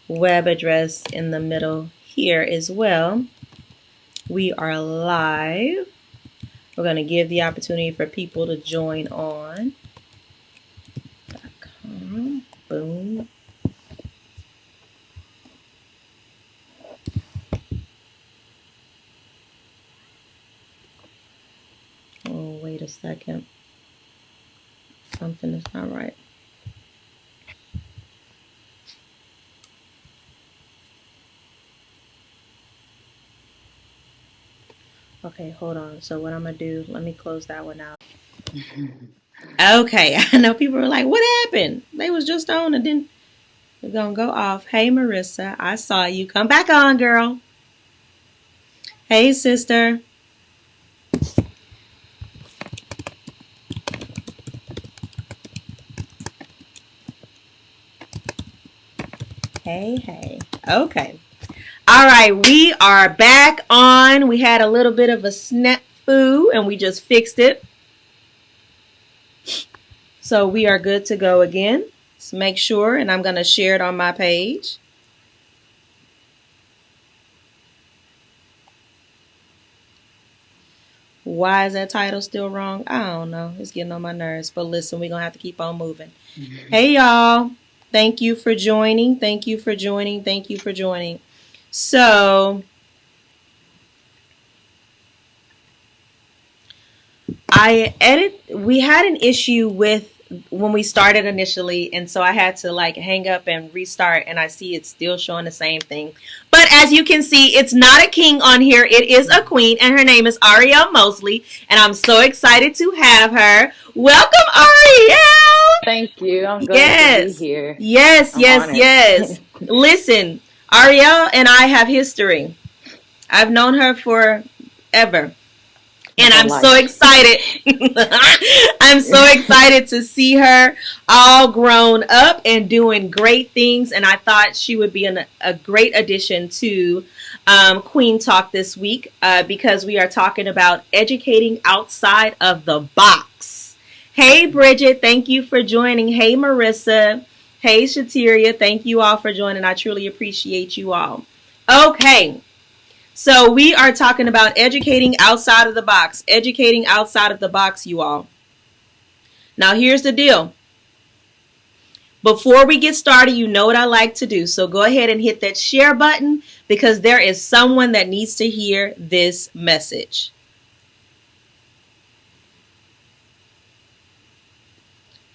web address in the middle here as well. We are live. We're going to give the opportunity for people to join on. Boom. Oh, wait a second. Something is not right. Okay, hold on. So what I'm going to do, let me close that one out. Okay, I know people were like, what happened? They was just on and then we're going to go off. Hey, Marissa, I saw you. Come back on, girl. Hey, sister. Hey. Okay. All right, we are back on. We had a little bit of a snafu and we just fixed it. So we are good to go again. Let's make sure, and I'm going to share it on my page. Why is that title still wrong? I don't know. It's getting on my nerves. But listen, we're going to have to keep on moving. Mm-hmm. Hey, y'all. Thank you for joining. Thank you for joining. Thank you for joining. So we had an issue with when we started initially, and so I had to like hang up and restart, and I see it's still showing the same thing. But as you can see, it's not a king on here. It is a queen, and her name is Ariel Mosley, and I'm so excited to have her. Welcome, Ariel. Thank you. I'm glad to be here. Yes. Listen, Ariel and I have history. I've known her forever. And I'm so excited. I'm so excited to see her all grown up and doing great things. And I thought she would be a great addition to Queen Talk this week because we are talking about educating outside of the box. Hey, Bridget, thank you for joining. Hey, Marissa. Hey, Shatiria, thank you all for joining. I truly appreciate you all. Okay. So we are talking about educating outside of the box. Educating outside of the box, you all. Now, here's the deal. Before we get started, you know what I like to do. So go ahead and hit that share button because there is someone that needs to hear this message.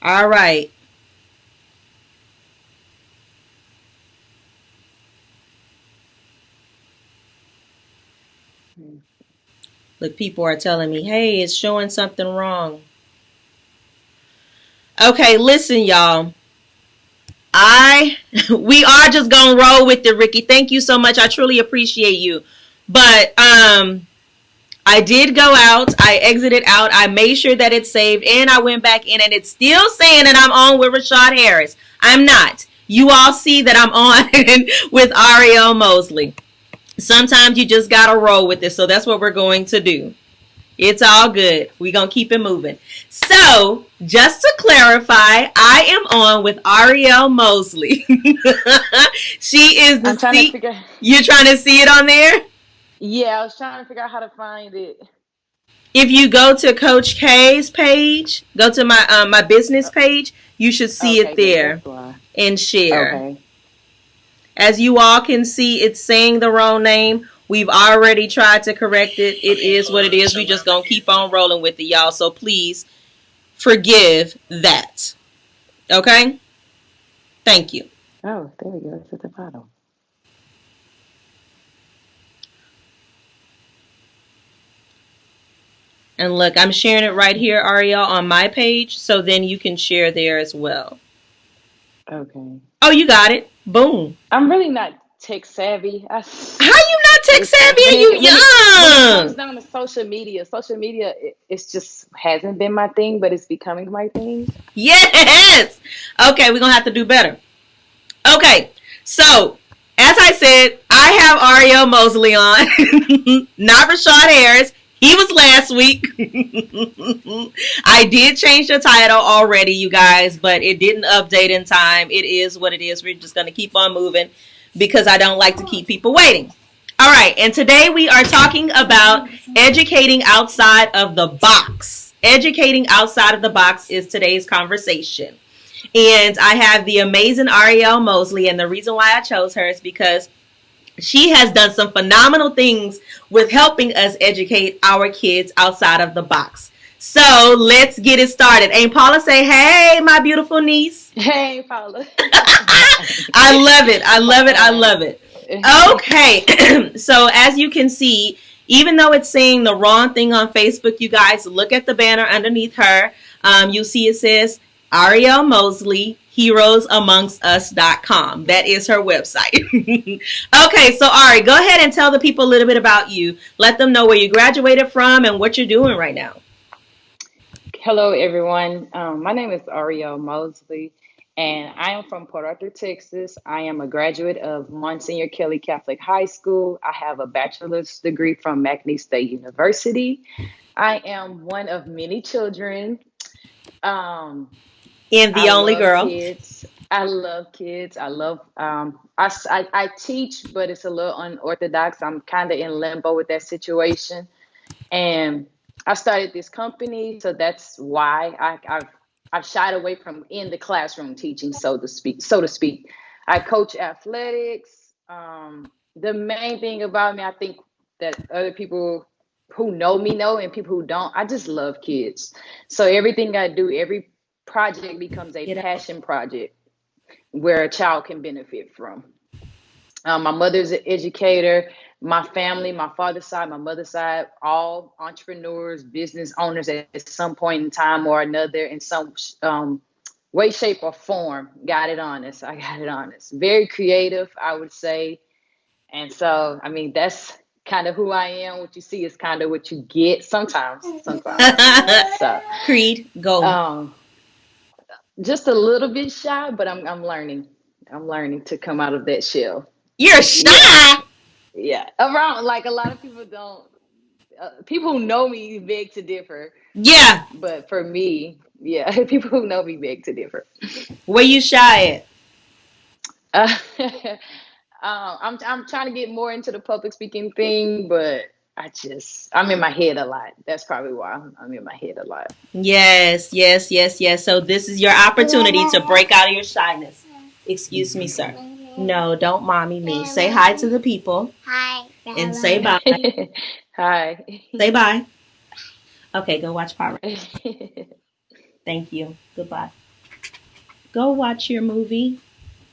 All right. Look, people are telling me, hey, it's showing something wrong. Okay, listen, y'all. We are just going to roll with it, Ricky. Thank you so much. I truly appreciate you. But I did go out. I exited out. I made sure that it's saved. And I went back in. And it's still saying that I'm on with Rashad Harris. I'm not. You all see that I'm on with Ariel Mosley. Sometimes you just got to roll with it. So that's what we're going to do. It's all good. We're going to keep it moving. So just to clarify, I am on with Ariel Mosley. She is the You're trying to see it on there? Yeah, I was trying to figure out how to find it. If you go to Coach K's page, go to my business page, you should see it there and share. Okay. As you all can see, it's saying the wrong name. We've already tried to correct it. It is what it is. We just gonna keep on rolling with it, y'all. So please forgive that. Okay? Thank you. Oh, there we go. It's at the bottom. And look, I'm sharing it right here, Ariel, on my page. So then you can share there as well. Okay. Oh, you got it. Boom. I'm really not tech savvy. How you not tech savvy? Are you young? When it comes down to social media, it's just hasn't been my thing, but it's becoming my thing. Yes. Okay, we're going to have to do better. Okay, so as I said, I have Ariel Mosley on, not Rashad Harris. He was last week. I did change the title already, you guys, but it didn't update in time. It is what it is. We're just going to keep on moving because I don't like to keep people waiting. All right, and today we are talking about educating outside of the box. Educating outside of the box is today's conversation. And I have the amazing Ariel Mosley, and the reason why I chose her is because she has done some phenomenal things with helping us educate our kids outside of the box. So let's get it started. Ain't Paula say, hey, my beautiful niece? Hey, Paula. I love it. I love it. I love it. Okay. So as you can see, even though it's saying the wrong thing on Facebook, you guys look at the banner underneath her. You see it says Ariel Mosley, heroesamongustus.com. That is her website. Okay, so Ari, go ahead and tell the people a little bit about you. Let them know where you graduated from and what you're doing right now. Hello, everyone. My name is Ariel Mosley, and I am from Port Arthur, Texas. I am a graduate of Monsignor Kelly Catholic High School. I have a bachelor's degree from McNeese State University. I am one of many children. And the I only love girl. kids. I love kids. I love, I teach, but it's a little unorthodox. I'm kind of in limbo with that situation. And I started this company, so that's why I've shied away from in the classroom teaching, so to speak. So to speak, I coach athletics. The main thing about me, I think that other people who know me know, and people who don't, I just love kids. So everything I do, every project becomes a Get out. passion project where a child can benefit from. My mother's an educator. My family, my father's side, my mother's side, all entrepreneurs, business owners at some point in time or another, in some way, shape, or form. Got it honest. I got it honest. Very creative, I would say. And so, I mean, that's kind of who I am. What you see is kind of what you get sometimes. Sometimes. So, Creed, go. um, just a little bit shy, but I'm learning. I'm learning to come out of that shell. You're Yeah. shy. Yeah, around like a lot of people don't. People who know me beg to differ, Yeah. but for me, yeah, people who know me beg to differ. Where you shy at? Uh, I'm trying to get more into the public speaking thing, but I'm in my head a lot. That's probably why I'm in my head a lot. Yes, yes, yes, yes. So this is your opportunity to break out of your shyness. Excuse me, sir. No, don't mommy me. Say hi to the people. Hi. And say bye. Hi. Say bye. Okay, go watch Power. Thank you. Goodbye. Go watch your movie.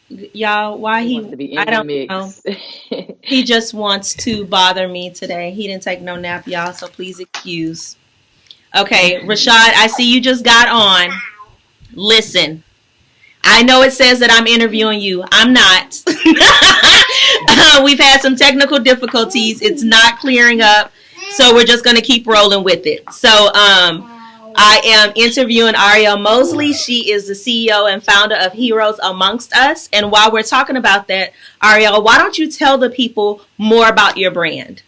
Y'all, why He wants to be I in the don't know. mix. He just wants to bother me today. He didn't take no nap, y'all, so please excuse. Okay, Rashad, I see you just got on. Listen, I know it says that I'm interviewing you. I'm not. We've had some technical difficulties. It's not clearing up. So we're just going to keep rolling with it. So I am interviewing Ariel Mosley. She is the CEO and founder of Heroes Amongst Us. And while we're talking about that, Ariel, why don't you tell the people more about your brand?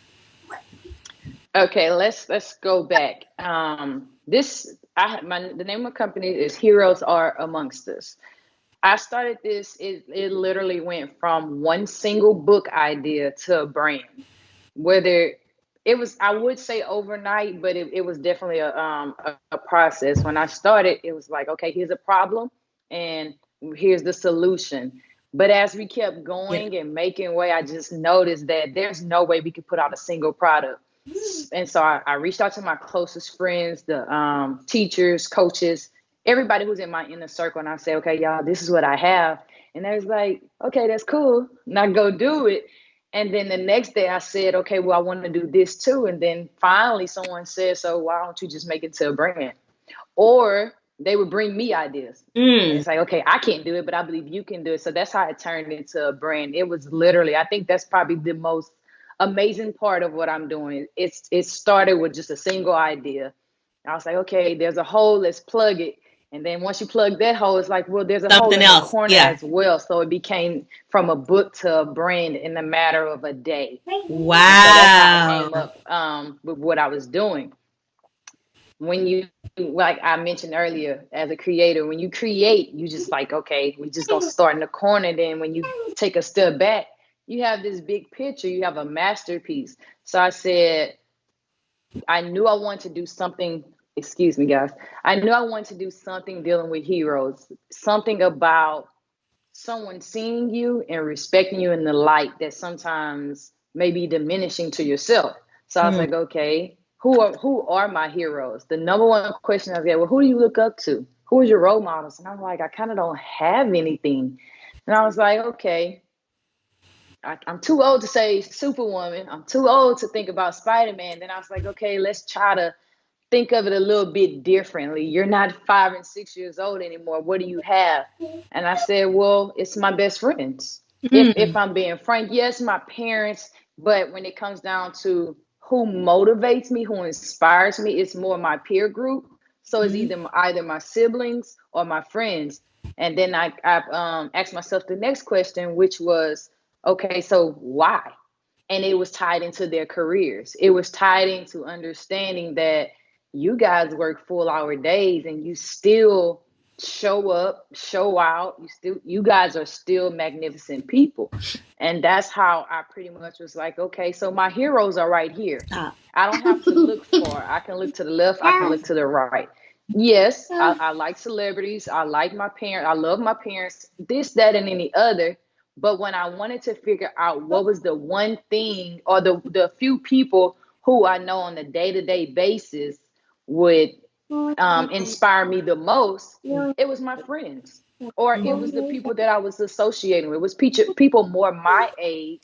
Okay, let's go back. The name of the company is Heroes Are Amongst Us. I started this. It literally went from one single book idea to a brand. Whether it was, I would say overnight, but it was definitely a process. When I started, it was like, okay, here's a problem, and here's the solution. But as we kept Yeah. going and making way, I just noticed that there's no way we could put out a single product. And so I reached out to my closest friends, the teachers, coaches, everybody who's in my inner circle. And I said, okay, y'all, this is what I have. And they was like, okay, that's cool. Now go do it. And then the next day I said, okay, well, I want to do this too. And then finally someone said, so why don't you just make it to a brand? Or they would bring me ideas. And Mm. it's like, okay, I can't do it, but I believe you can do it. So that's how it turned into a brand. It was literally, I think that's probably the most amazing part of what I'm doing. It started with just a single idea. I was like, okay, there's a hole, let's plug it. And then once you plug that hole, it's like, well, there's a hole Something in the else. corner Yeah. as well. So it became from a book to a brand in a matter of a day. And so that's how I came Wow. up with what I was doing. When you, like I mentioned earlier, as a creator, when you create, you just like, okay, we just gonna start in the corner. Then when you take a step back, you have this big picture, you have a masterpiece. So I said, I knew I wanted to do something. Excuse me, guys. I knew I wanted to do something dealing with heroes, something about someone seeing you and respecting you in the light that sometimes may be diminishing to yourself. So I was Mm. like, okay, who are my heroes? The number one question I was well, who do you look up to? Who is your role models? And I'm like, I kind of don't have anything. And I was like, okay, I'm too old to say Superwoman. I'm too old to think about Spider-Man. Then I was like, okay, let's try to think of it a little bit differently. You're not 5 and 6 years old anymore. What do you have? And I said, well, it's my best friends. If Mm. I'm being frank, yes, my parents, but when it comes down to who motivates me, who inspires me, it's more my peer group. So it's Mm. either my siblings or my friends. And then I asked myself the next question, which was, okay, so why? And it was tied into their careers. It was tied into understanding that you guys work full hour days and you still show up, show out. You guys are still magnificent people. And that's how I pretty much was like, okay, so my heroes are right here. Stop. I don't have to look far. I can look to the left, I can look to the right. Yes, I like celebrities. I like my parents. I love my parents, this, that, and any other. But when I wanted to figure out what was the one thing or the few people who I know on a day-to-day basis would inspire me the most, it was my friends, or it was the people that I was associating with. It was people more my age,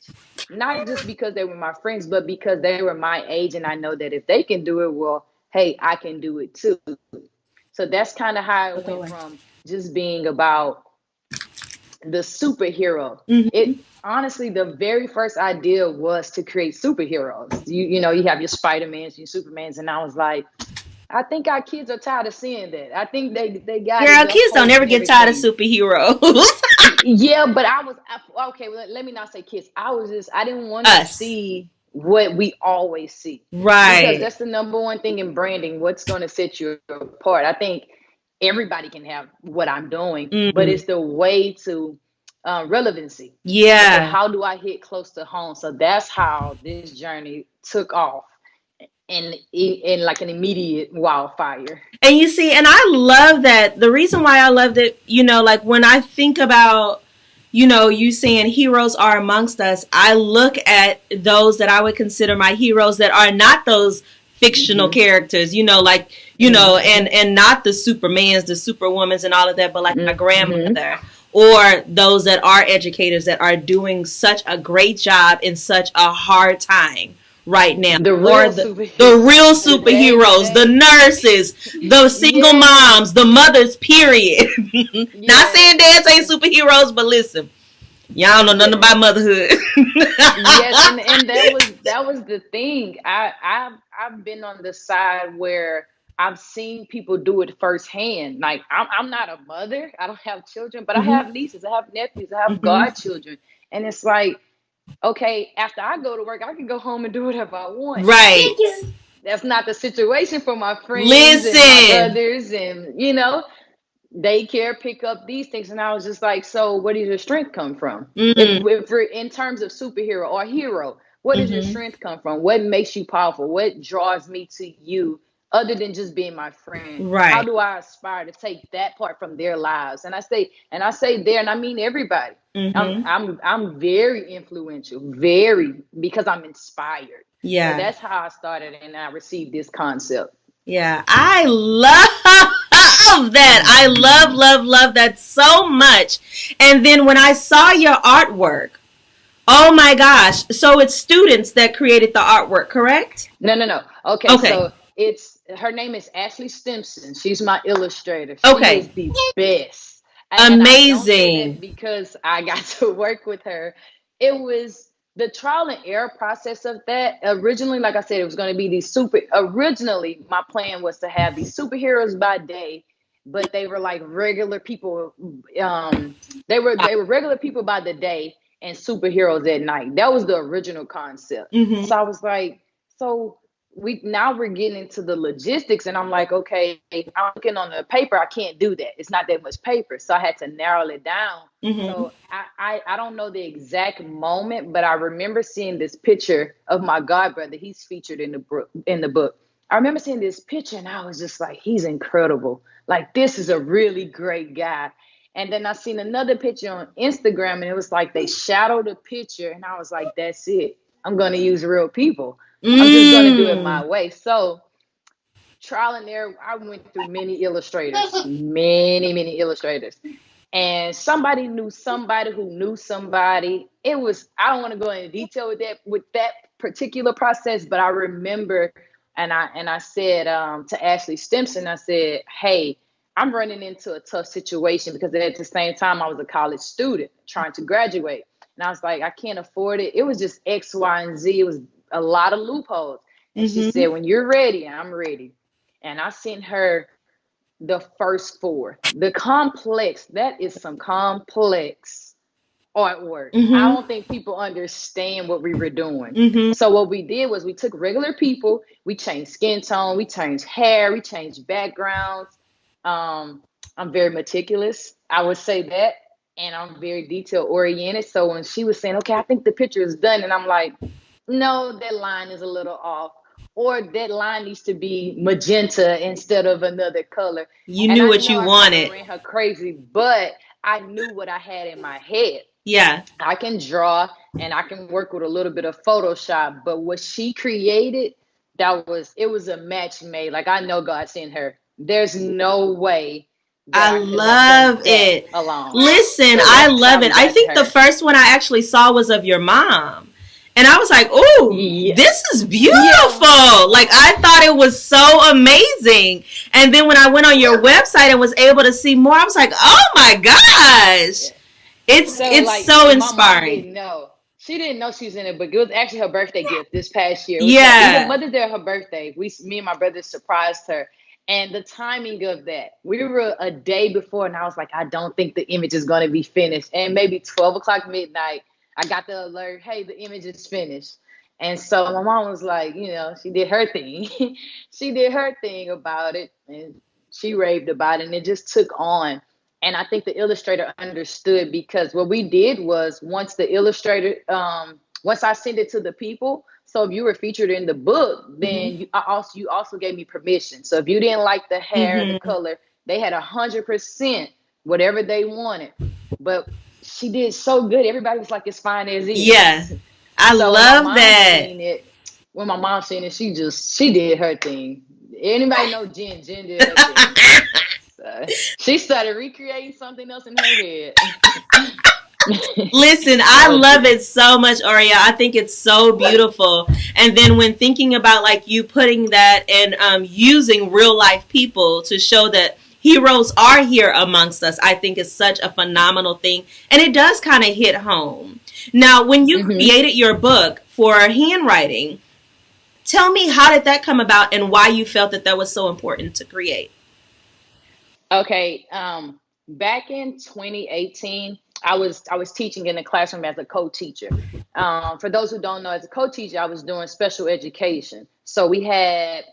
not just because they were my friends, but because they were my age, and I know that if they can do it, well, hey, I can do it too. So that's kind of how it Go went away. from just being about the superhero. Mm-hmm. It honestly, the very first idea was to create superheroes. You have your Spider-Mans, your Supermans, and I was like, I think our kids are tired of seeing that. I think they got it, Girl, the kids don't hope ever and get tired of everything. superheroes. Yeah, but okay. Let me not say kids. I didn't want to Us. see what we always see, because Right. that's the number one thing in branding. What's going to set you apart? I think everybody can have what I'm doing, but Mm. it's the way to relevancy. Okay, Yeah. how do I hit close to home? So that's how this journey took off in like an immediate wildfire. And you see, and I love that. The reason why I loved it, like when I think about, you saying heroes are amongst us, I look at those that I would consider my heroes that are not those fictional Mm-hmm. characters, Mm-hmm. and not the Supermans, the Superwomans, and all of that, but like my Mm-hmm. grandmother or those that are educators that are doing such a great job in such a hard time right now, The or real the superhero real today, superheroes, the today. nurses, the single Yes, moms, the mothers, period. Not saying yes, dads ain't superheroes, but listen, y'all know nothing yes, about motherhood. yes, and that was the thing. I've been on the side where I've seen people do it firsthand. Like I'm not a mother. I don't have children, but I Hmm. have nieces, I have nephews, I have Hmm. godchildren, and it's like, okay, after I go to work, I can go home and do whatever I want. Right. That's not the situation for my friends and my Listen. brothers, and daycare, pick up these things. And I was just like, so where does your strength come from? If, Mm. if we're in terms of superhero or hero, where does your Hmm. strength come from? What makes you powerful? What draws me to you other than just being my friend? How Right. do I aspire to take that part from their lives? And I say there, and I mean everybody. I'm Hmm. I'm I'm very influential, very, because I'm inspired. So Yeah. that's how I started, and I received this concept. Yeah. I love that. I love, love, love that so much. And then when I saw your artwork, oh my gosh. So it's students that created the artwork, correct? No, no, no. Okay, Okay. so it's her name is Ashley Stimson. She's my illustrator. She Okay. is the best. And I don't say that Amazing. because I got to work with her. It was the trial and error process of that. Originally, like I said, it was going to be these originally my plan was to have these superheroes by day but they were like regular people. They were regular people by the day and superheroes at night. That was the original concept. Mm-hmm. So I was like, so we're getting into the logistics, and I'm like, okay, I'm looking on the paper. I can't do that. It's not that much paper, so I had to narrow it down. Mm-hmm. So I don't know the exact moment, but I remember seeing this picture of my god brother. He's featured in the book. I remember seeing this picture, and I was just like, he's incredible. Like, this is a really great guy. And then I seen another picture on Instagram, and it was like they shadowed a picture, and I was like, that's it. I'm gonna use real people. I'm just gonna do it my Mm. way. So trial and error, I went through many illustrators, many illustrators. And somebody knew somebody who knew somebody. It was, I don't want to go into detail with that particular process, but I remember, and I said to Ashley Stimson, I said, hey, I'm running into a tough situation, because at the same time I was a college student trying to graduate. And I was like, I can't afford it. It was just X, Y, and Z. It was a lot of loopholes. And she Mm-hmm. said, when you're ready, I'm ready. And I sent her the first four. The complex, that is some complex artwork. I Mm-hmm. don't think people understand what we were doing. Mm-hmm. So what we did was we took regular people, we changed skin tone, we changed hair, we changed backgrounds. Um, I'm very meticulous, I would say that, and I'm very detail oriented. So when she was saying, okay, I think the picture is done, and I'm like, no, that line is a little off, or that line needs to be magenta instead of another color. You And knew I what know you I kind of wanted. ran her crazy, but I knew what I had in my head. Yeah. I can draw and I can work with a little bit of Photoshop, but what she created, it was a match made. Like, I know God sent her. There's no way that I I could have done love that it. alone. Listen, So I that's how love we it. I got to think the her. first one I actually saw was of your mom. And I was like, "Ooh, Yeah. this is Yeah. beautiful." Like, I thought it was so amazing. And then when I went on your website and was able to see more, I was like, "Oh my gosh." So It's like so my mom inspiring. didn't know. She didn't know she was in it, but it was actually her birthday gift this past year. It was either Yeah. Mother's Day or her birthday. Me and my brother surprised her. And the timing of that, we were a day before, and I was like, I don't think the image is going to be finished. And maybe 12 o'clock midnight, I got the alert, hey, the image is finished. And so my mom was like, she did her thing. She did her thing about it, and she raved about it, and it just took on. And I think the illustrator understood, because what we did was, once I sent it to the people, so if you were featured in the book, Mm-hmm. then you also gave me permission. So if you didn't like the hair, the Mm-hmm. color, they had 100% whatever they wanted. But she did so good. Everybody was like, as fine as Yeah. is. I So love that. when my mom seen it, she did her thing. Anybody know Jen? Jen did her thing. So she started recreating something else in her head. Listen, I That was love good. it so much, Aria. I think it's so beautiful. And then when thinking about like you putting that and using real life people to show that heroes are here amongst us, I think is such a phenomenal thing. And it does kind of hit home. Now, when you Mm-hmm. created your book for handwriting, tell me how did that come about and why you felt that that was so important to create? Okay. Back in 2018, I was teaching in the classroom as a co-teacher. For those who don't know, as a co-teacher, I was doing special education. So we had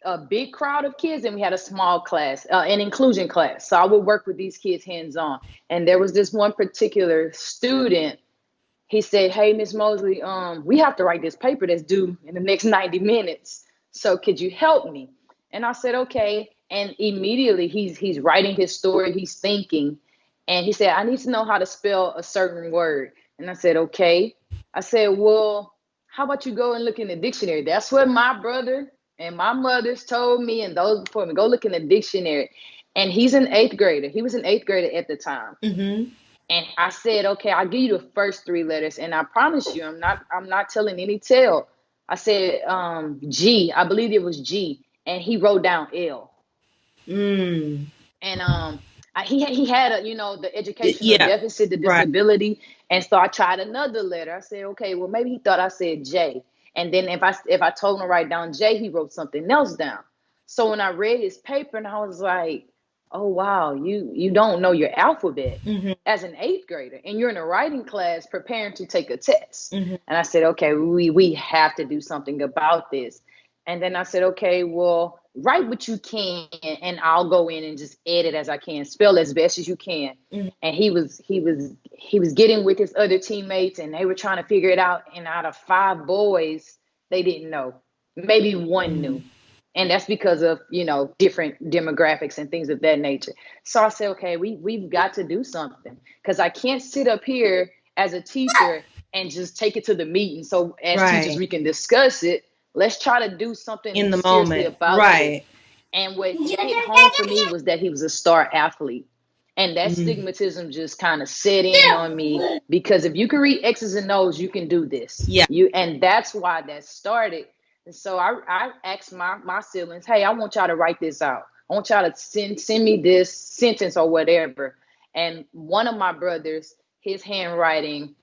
a big crowd of kids, and we had a small class, an inclusion class. So I would work with these kids hands on. And there was this one particular student. He said, "Hey, Miss Mosley, we have to write this paper that's due in the next 90 minutes. So could you help me?" And I said, "Okay." And immediately he's writing his story, he's thinking, and he said, "I need to know how to spell a certain word." And I said, "Okay." I said, "Well, how about you go and look in the dictionary?" That's what my brother and my mother's told me, and those before me. Go look in the dictionary. And he's an eighth grader. He was an eighth grader at the time. Mm-hmm. And I said, "Okay, I'll give you the first three letters, and I promise you, I'm not telling any tale." I said, G, I believe it was G, and he wrote down L. Mm. And he had the educational Yeah. deficit, the Right. disability, and so I tried another letter. I said, okay, well, maybe he thought I said J, and then if I told him to write down J, he wrote something else down. So when I read his paper, and I was like, oh wow, you don't know your alphabet Mm-hmm. as an eighth grader, and you're in a writing class preparing to take a test. Mm-hmm. And I said, okay, we have to do something about this. And then I said, okay, well, write what you can, and I'll go in and just edit as I can, spell as best as you can. Mm-hmm. And he was getting with his other teammates, and they were trying to figure it out. And out of five boys, they didn't know. Maybe one knew, and that's because of different demographics and things of that nature. So I said, okay, we've got to do something, because I can't sit up here as a teacher and just take it to the meeting. So as teachers, Right. we can discuss it. Let's try to do something In the seriously moment. about this. Right. And what hit home for me was that he was a star athlete. And that Mm. stigmatism just kind of set in on me, because if you can read X's and O's, you can do this. Yeah. And that's why that started. And so I asked my siblings, hey, I want y'all to write this out. I want y'all to send me this sentence or whatever. And one of my brothers, his handwriting,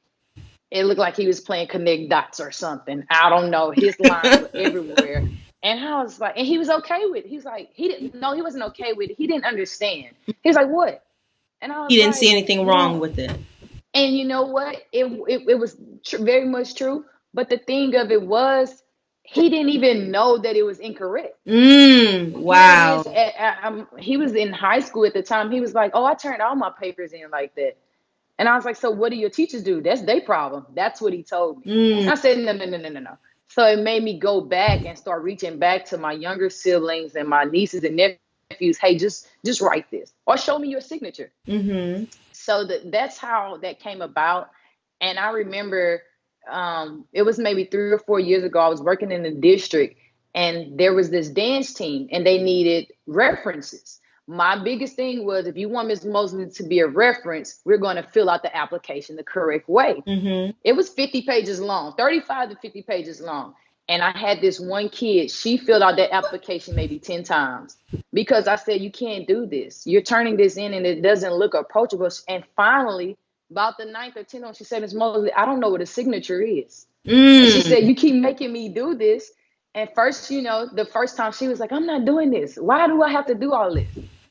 it looked like he was playing connect dots or something. I don't know. His lines were everywhere. And I was like, and he was okay with it. He was like, he didn't, no, he wasn't okay with it. He didn't understand. He was like, what? And I He was didn't see like, anything wrong well, with it. and you know what? It was very much true. But the thing of it was, he didn't even know that it was incorrect. Here it is. Wow. He was in high school at the time. He was like, oh, I turned all my papers in like that. And I was like, so what do your teachers do? That's their problem. That's what he told me. Mm. I said, no, no, no, no, no, no. So it made me go back and start reaching back to my younger siblings and my nieces and nephews. Hey, just write this or show me your signature. Mm-hmm. So that's how that came about. And I remember it was maybe 3 or 4 years ago. I was working in the district, and there was this dance team, and they needed references. My biggest thing was, if you want Ms. Mosley to be a reference, we're going to fill out the application the correct way. Mm-hmm. It was 50 pages long, 35 to 50 pages long. And I had this one kid, she filled out that application maybe 10 times, because I said, you can't do this. You're turning this in and it doesn't look approachable. And finally, about the ninth or 10th one, she said, Ms. Mosley, I don't know what a signature is. And she said, Mm. you keep making me do this. And first, the first time she was like, I'm not doing this. Why do I have to do all this?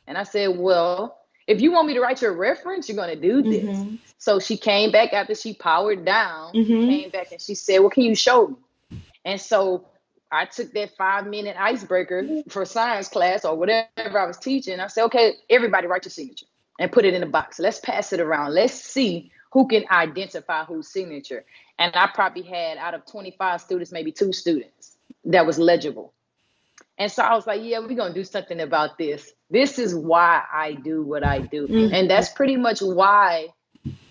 And I said, well, if you want me to write your reference, you're going to do this. Mm-hmm. So she came back after she powered down. She Mm-hmm. came back and she said, well, can you show me? And so I took that 5-minute icebreaker for science class or whatever I was teaching. I said, okay, everybody write your signature and put it in a box. Let's pass it around. Let's see who can identify whose signature. And I probably had, out of 25 students, maybe 2 students that was legible. And so I was like, yeah, we're going to do something about this. This is why I do what I do. And Mm-hmm. that's pretty much why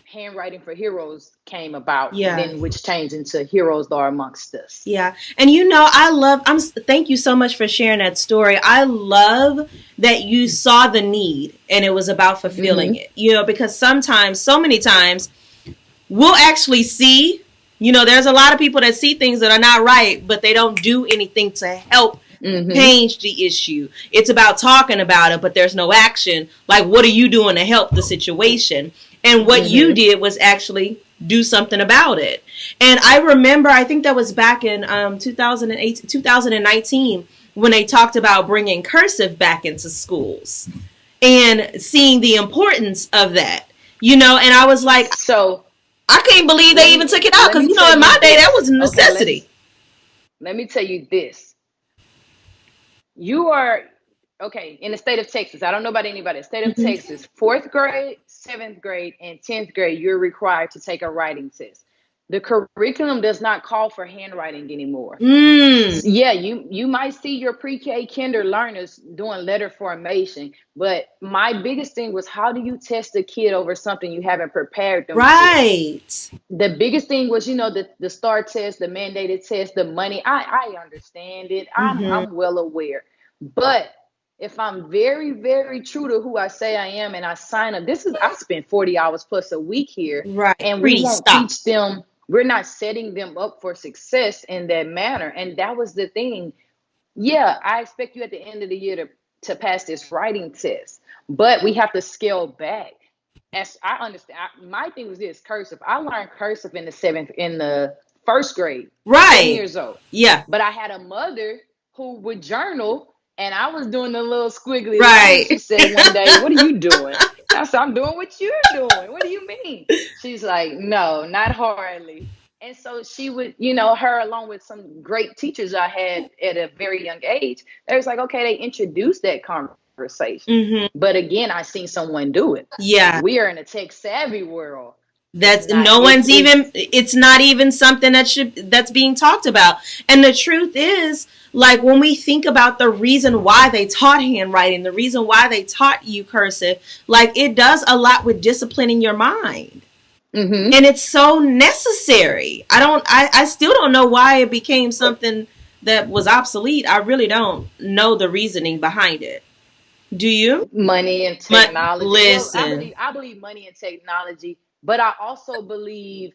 Handwriting for Heroes came about, and Yeah. then which changed into Heroes Are Amongst Us. Yeah. And thank you so much for sharing that story. I love that you saw the need and it was about fulfilling Mm-hmm. it. Because sometimes, so many times, we'll actually see, there's a lot of people that see things that are not right, but they don't do anything to help Mm-hmm. change the issue. It's about talking about it, but there's no action. Like, what are you doing to help the situation? And what you Mm-hmm. did was actually do something about it. And I remember, I think that was back in 2008, 2019, when they talked about bringing cursive back into schools and seeing the importance of that. And I was like, So I can't believe they let even me took it out let because, me tell in my you day, that this. was a Okay, necessity. let me tell you this. You are okay in the state of Texas. I don't know about anybody. The state of Mm-hmm. Texas, fourth grade, seventh grade, and 10th grade, you're required to take a writing test. The curriculum does not call for handwriting anymore. Mm. Yeah, you might see your pre-K kinder learners doing letter formation, but my biggest thing was, how do you test a kid over something you haven't prepared them for? Right. The biggest thing was, the STAR test, the mandated test, the money. I understand it. Mm-hmm. I'm well aware. But if I'm very, very true to who I say I am, and I sign up, I spend 40 hours plus a week here, Right. and we Pretty won't stop. teach them, we're not setting them up for success in that manner. And that was the thing. Yeah, I expect you at the end of the year to pass this writing test, but we have to scale back. As I understand, my thing was this: cursive. I learned cursive in the first grade, 7 Right. years old. Yeah. But I had a mother who would journal And I was doing the little squiggly line. Right. She said one day, "What are you doing?" I said, "I'm doing what you're doing. What do you mean?" She's like, "No, not hardly." And so she would, her along with some great teachers I had at a very young age, they was like, okay, they introduced that conversation. Mm-hmm. But again, I seen someone do it. Yeah. We are in a tech savvy world. It's That's not, no one's even, it's it's not even something that's being talked about. And the truth is, like, when we think about the reason why they taught handwriting, the reason why they taught you cursive, like, it does a lot with disciplining your mind. mm-hmm. And it's so necessary. I still don't know why it became something that was obsolete. I really don't know the reasoning behind it. Do you? Money and But technology. Well, I believe listen. I believe money and technology, but I also believe,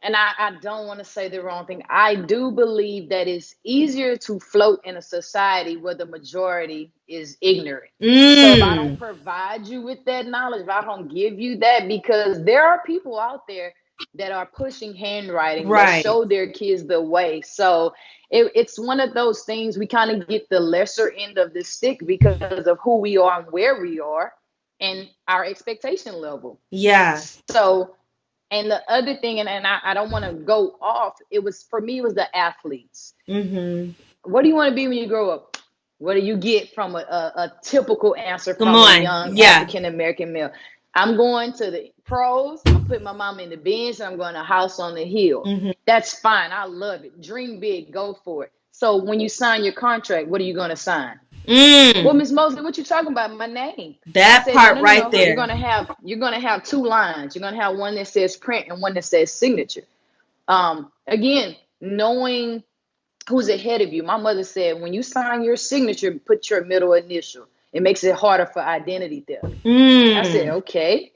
and I don't want to say the wrong thing. I do believe that it's easier to float in a society where the majority is ignorant. So if I don't Mm, provide you with that knowledge, if I don't give you that, because there are people out there that are pushing handwriting that right. show their kids the way. So it's one of those things we kind of get the lesser end of the stick because of who we are and where we are and our expectation level. Yeah. So, and the other thing, and I don't want to go off, it was for me, it was the athletes. Mm-hmm. What do you want to be when you grow up? What do you get from a typical answer Come from a on. young Yeah. African American male? I'm going to the pros. I'm putting my mom in the Benz. And I'm going to house on the hill. Mm-hmm. That's fine. I love it. Dream big. Go for it. So when you sign your contract, what are you going to sign? Well, Mm. Miss Mosley, what you talking about? My name. I That said, no, part no, no, right no. You're there. gonna have two lines. You're gonna have one that says print and one that says signature. Again, knowing who's ahead of you. My mother said, when you sign your signature, put your middle initial. It makes it harder for identity theft. I said, Mm. okay.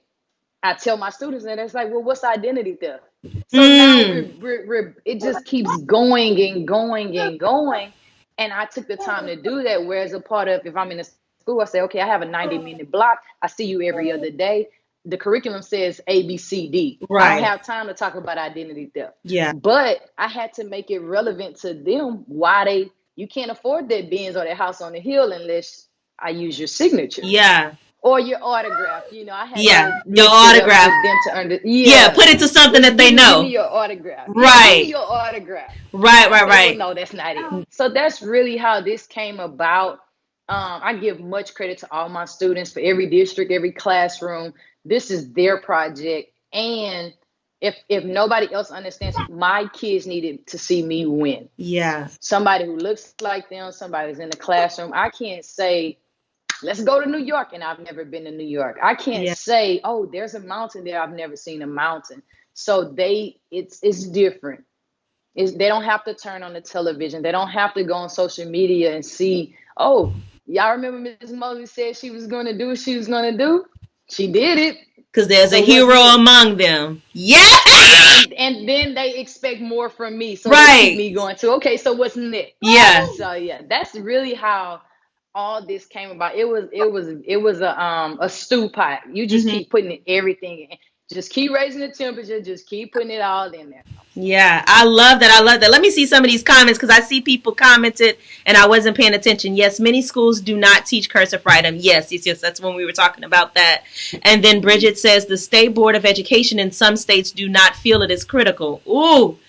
I tell my students, and it's like, well, what's identity theft? So now Mm. it just keeps going and going and going. And I took the time to do that. Whereas a part of, if I'm in a school, I say, okay, I have a 90-minute block. I see you every other day. The curriculum says A, B, C, D. I don't Right. have time to talk about identity theft. Yeah. But I had to make it relevant to them why you can't afford that Benz or that house on the hill unless I use your signature Yeah. or your autograph. I had Yeah. to Your mix it up autograph. with them to Yeah. yeah. Put it to something that they Give me know. your autograph. Yeah, give me Right. your autograph. Right. I Right. said, well, Right. no, that's not it. So that's really how this came about. I give much credit to all my students for every district, every classroom. This is their project. And if nobody else understands, my kids needed to see me win. Yeah. Somebody who looks like them, somebody's in the classroom. I can't say, let's go to New York, and I've never been to New York. I can't Yeah. say, oh, there's a mountain there. I've never seen a mountain. So it's different. They don't have to turn on the television. They don't have to go on social media and see, oh, y'all remember Miss Mosley said she was going to do what she was going to do? She did it. Because there's a So what's hero next? among them. Yeah. And then they expect more from me. So they keep Right. me going too. Okay, so what's next? Yeah. So yeah, that's really how all this came about. It was a stew pot. You just Mm-hmm. keep putting everything in. Just keep raising the temperature. Just keep putting it all in there. Yeah, I love that. I love that. Let me see some of these comments because I see people commented and I wasn't paying attention. Yes, many schools do not teach cursive writing. Yes, yes, yes. That's when we were talking about that. And then Bridget says the State Board of Education in some states do not feel it is critical. Ooh,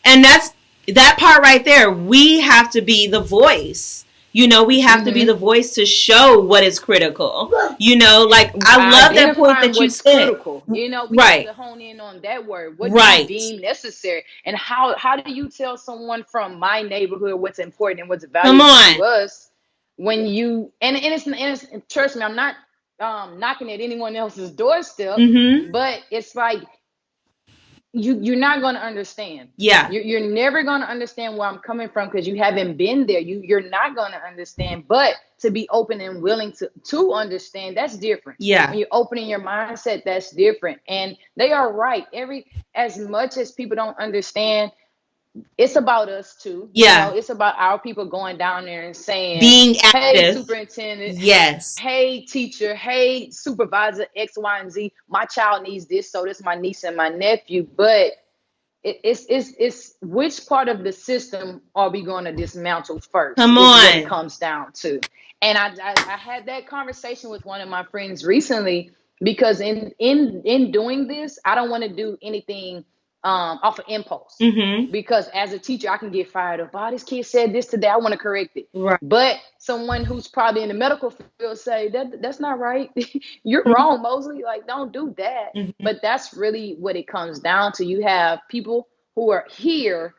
and that's that part right there. We have to be the voice. We have to be the Mm-hmm. voice to show what is critical. Like I love that point Identifying that you what's said. critical. We have Right, to hone in on that word. What do you right. deem necessary? And how do you tell someone from my neighborhood what's important and what's Come valuable on. to us when you and it's trust me, I'm not knocking at anyone else's doorstep, Mm-hmm. but it's like you're not going to understand. Yeah. You're never going to understand where I'm coming from because you haven't been there. You're not going to understand. But to be open and willing to understand, that's different. Yeah. When you're opening your mindset, that's different. And they are right. As much as people don't understand, it's about us too. Yeah. It's about our people going down there and saying, Being hey, active. superintendent, Yes. hey, teacher, hey, supervisor, X, Y, and Z, my child needs this, so this is my niece and my nephew. But it's which part of the system are we going to dismantle first Come is what it on. comes down to. And I had that conversation with one of my friends recently, because in doing this, I don't want to do anything off of impulse, Mm-hmm. because as a teacher I can get fired up. Oh, this kid said this today, I want to correct it. Right. But someone who's probably in the medical field say that's not right. You're wrong, Mosley. Like, don't do that. Mm-hmm. But that's really what it comes down to. You have people who are here,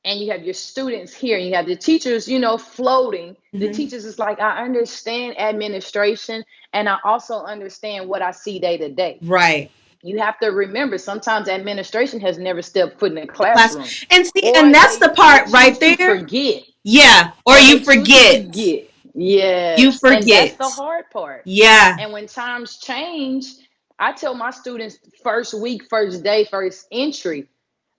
and you have your students here, and you have the teachers, floating. The Mm-hmm. teachers is like, I understand administration, and I also understand what I see day to day. Right. You have to remember, sometimes administration has never stepped foot in the The class. classroom, And see, or and that's the they part right choose to there. forget, Yeah. Or or you they choose to forget. forget. You Yes, and that's forget. the hard part. Yeah. And when times change, I tell my students, first week, first day, first entry,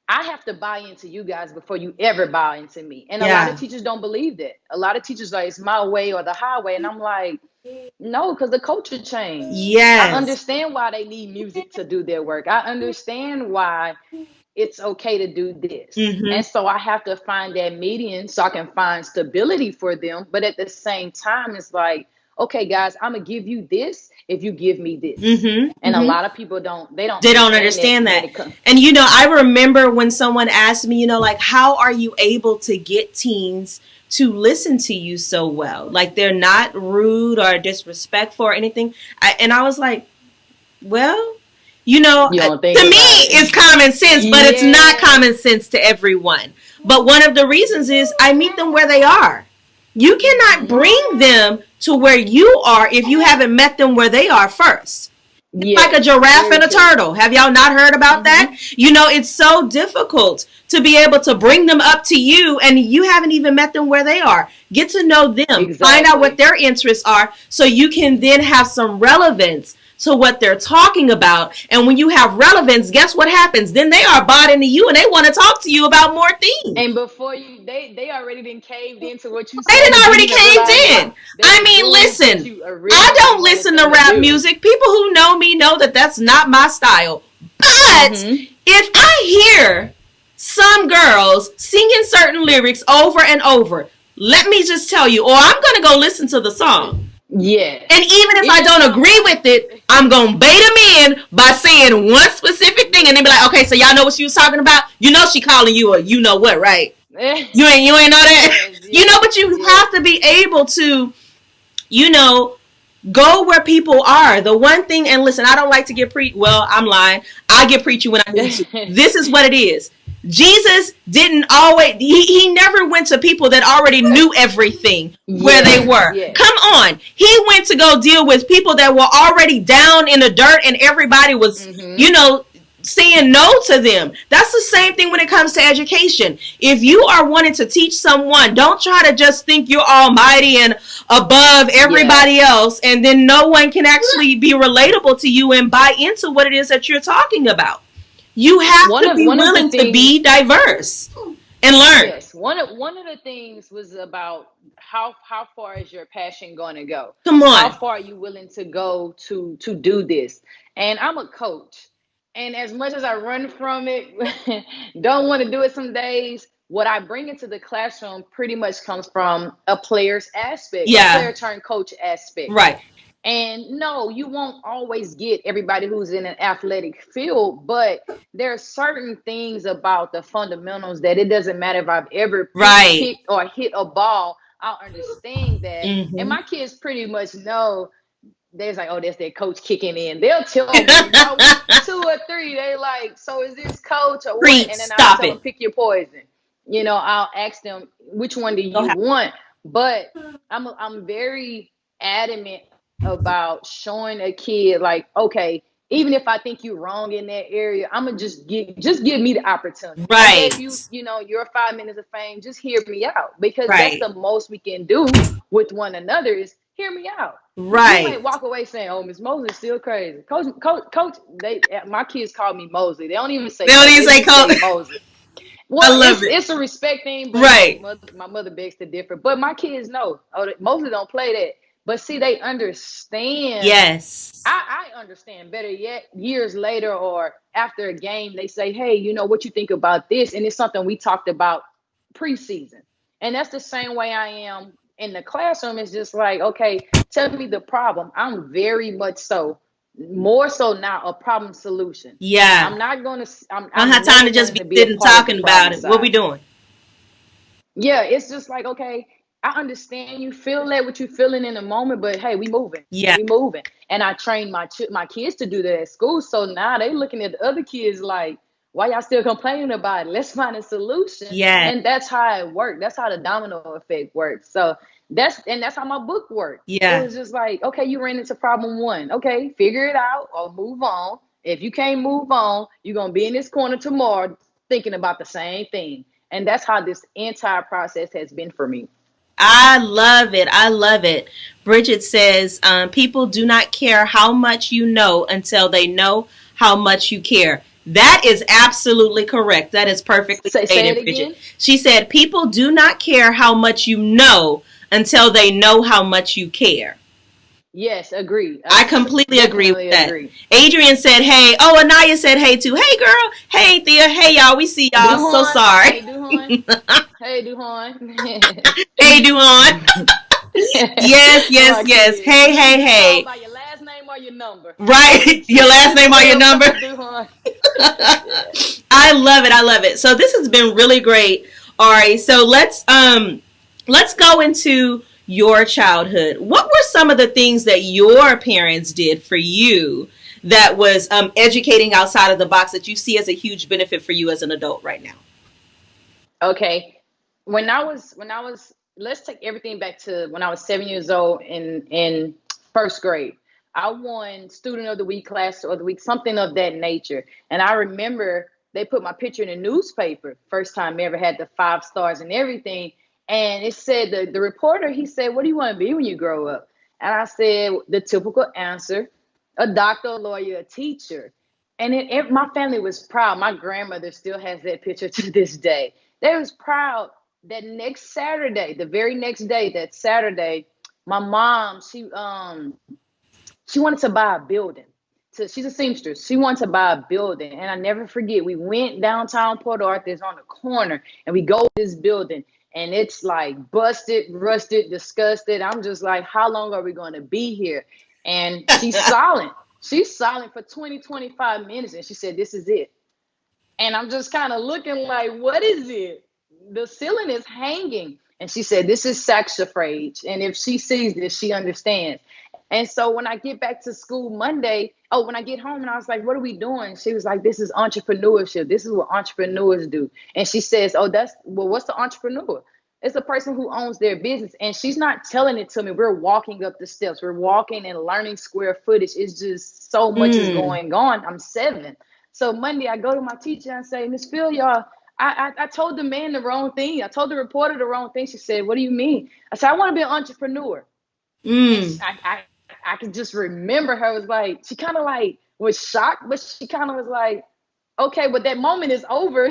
I have to buy into you guys before you ever buy into me. And a lot of Yeah. teachers don't believe that. A lot of teachers are like, it's my way or the highway. And I'm like, no, because the culture changed. I Yes. understand why they need music to do their work. I understand why it's okay to do this. Mm-hmm. And so I have to find that median so I can find stability for them. But at the same time, it's like, okay, guys, I'm gonna give you this if you give me this. Mm-hmm. And a Mm-hmm. lot of people don't They don't understand that understand when that. it comes. And I remember when someone asked me, like, how are you able to get teens to listen to you so well? Like, they're not rude or disrespectful or anything. And I was like, well, You don't to think me, about it. it's common sense, but it's not Yeah. common sense to everyone. But one of the reasons is I meet them where they are. You cannot Mm-hmm. bring them to where you are if you haven't met them where they are first. Like a Yes, giraffe very and a true. turtle. Have y'all not heard about that? Mm-hmm. It's so difficult to be able to bring them up to you and you haven't even met them where they are. Get to know them. Find out what Exactly. their interests are so you can then have some relevance to what they're talking about. And when you have relevance, guess what happens? Then they are bought into you and they want to talk to you about more things. And before they already been caved into what you They saying didn't and didn't already even realize caved what in. they I was mean, doing what listen, you I originally don't wanted listen to them to rap do. music. People who know me know that that's not my style. But Mm-hmm. if I hear some girls singing certain lyrics over and over, let me just tell you, or I'm going to go listen to the song. And Yes. even if I Even don't some. agree with it, I'm going to bait them in by saying one specific thing and then be like, okay, so y'all know what she was talking about? She calling you a you know what, right? You ain't know that? Yes, yes, But you yes. have to be able to, you know, go where people are. The one thing, and listen, I don't like to get well, I'm lying. I get preachy when I need to. This is what it is. Jesus didn't always, he never went to people that already knew everything where they Yes, were. yes. Come on. He went to go deal with people that were already down in the dirt and everybody was, Mm-hmm. saying no to them. That's the same thing when it comes to education. If you are wanting to teach someone, don't try to just think you're almighty and above Yeah. everybody else, and then no one can actually be relatable to you and buy into what it is that you're talking about. You have One to of be one of the willing to be things. diverse and learn. Yes, one of the things was about how far is your passion going to go? Come How on. far are you willing to go to do this? And I'm a coach, and as much as I run from it, don't want to do it some days. What I bring into the classroom pretty much comes from a player's aspect, a Yeah. player turned coach aspect. Right. And no, you won't always get everybody who's in an athletic field, but there are certain things about the fundamentals that it doesn't matter if I've ever Right. picked or hit a ball, I'll understand that. And Mm-hmm. my kids pretty much know. They're like, oh, that's their coach kicking in. They'll tell me by week 2 or 3, they like, so is this coach or what? Preach. And then I'll Stop tell them, it. pick your poison. I'll ask them, which one do Go you ahead. want? But I'm very adamant about showing a kid, like, okay, even if I think you're wrong in that area, I'm gonna just give me the opportunity. I gave Right. you your 5 minutes of fame. Just hear me out, because that's Right. the most we can do with one another is hear me out. You Right. might walk away saying, "Oh, Miss Mosley's still crazy." Coach. My kids call me Mosley. They don't even say They don't coach. even They say just say coach. Mosley. I Well, love it. it's a respect thing, but Right. my mother begs to differ. But my kids know. Oh, Mosley don't play that. But see, they understand. Yes. I understand better yet, years later or after a game, they say, hey, you know what you think about this? And it's something we talked about preseason. And that's the same way I am in the classroom. It's just like, okay, tell me the problem. I'm very much so, more so now, a problem solution. Yeah. I'm not going to, I don't I'm have time never to just going be to be a sitting part of the talking about problem it. What we side. doing? Yeah, it's just like, okay, I understand you feel that what you're feeling in the moment, but hey, we moving. Yeah. We moving. And I trained my kids to do that at school. So now they looking at the other kids like, why y'all still complaining about it? Let's find a solution. Yeah. And that's how it worked. That's how the domino effect works. So that's how my book worked. It Yeah. was just like, okay, you ran into problem one. Okay, figure it out or move on. If you can't move on, you're gonna be in this corner tomorrow thinking about the same thing. And that's how this entire process has been for me. I love it. I love it. Bridget says, people do not care how much you know until they know how much you care. That is absolutely correct. That is perfectly Say it stated, Bridget. again. She said, people do not care how much you know until they know how much you care. Yes, agree. I completely agree with Definitely that. agree. Adrian said, hey. Oh, Anaya said, hey, too. Hey, girl. Hey, Thea. Hey, y'all. We see y'all. So Duhon. sorry. Hey, Duhon. Hey, Duhon. Hey, Duan. Yes, yes, My yes. kids. Hey, You hey, get called hey. by your last name or your number. Right. Your last name or your Hey, what's number. up, Duhon? Yeah. I love it. I love it. So this has been really great, Ari. So let's go into your childhood. What were some of the things that your parents did for you that was educating outside of the box that you see as a huge benefit for you as an adult right now? Okay. When I was let's take everything back to when I was 7 years old in first grade. I won student of the week, class of the week, something of that nature. And I remember they put my picture in the newspaper. First time I ever had the 5 stars and everything. And it said the reporter, he said, what do you want to be when you grow up? And I said the typical answer, a doctor, a lawyer, a teacher. And my family was proud. My grandmother still has that picture to this day. They was proud that next Saturday, the very next day, that Saturday, my mom, she wanted to buy a building. So she's a seamstress. She wanted to buy a building. And I never forget, we went downtown Port Arthur's on the corner and we go to this building and it's like busted, rusted, disgusted. I'm just like, how long are we going to be here? And she's silent. She's silent for 20, 25 minutes. And she said, this is it. And I'm just kind of looking like, what is it? The ceiling is hanging. And she said, this is saxifrage. And if she sees this, she understands. And so when I get back to school Monday, when I get home and I was like, what are we doing? She was like, this is entrepreneurship. This is what entrepreneurs do. And she says, what's the entrepreneur? It's a person who owns their business. And she's not telling it to me. We're walking up the steps. We're walking and learning square footage. It's just so much is Mm. going on. I'm 7. So Monday, I go to my teacher and say, Miss Phil, y'all, I told the man the wrong thing. I told the reporter the wrong thing. She said, what do you mean? I said, I want to be an entrepreneur. And Mm. I can just remember her was like, she kind of like was shocked, but she kind of was like, okay, but that moment is over.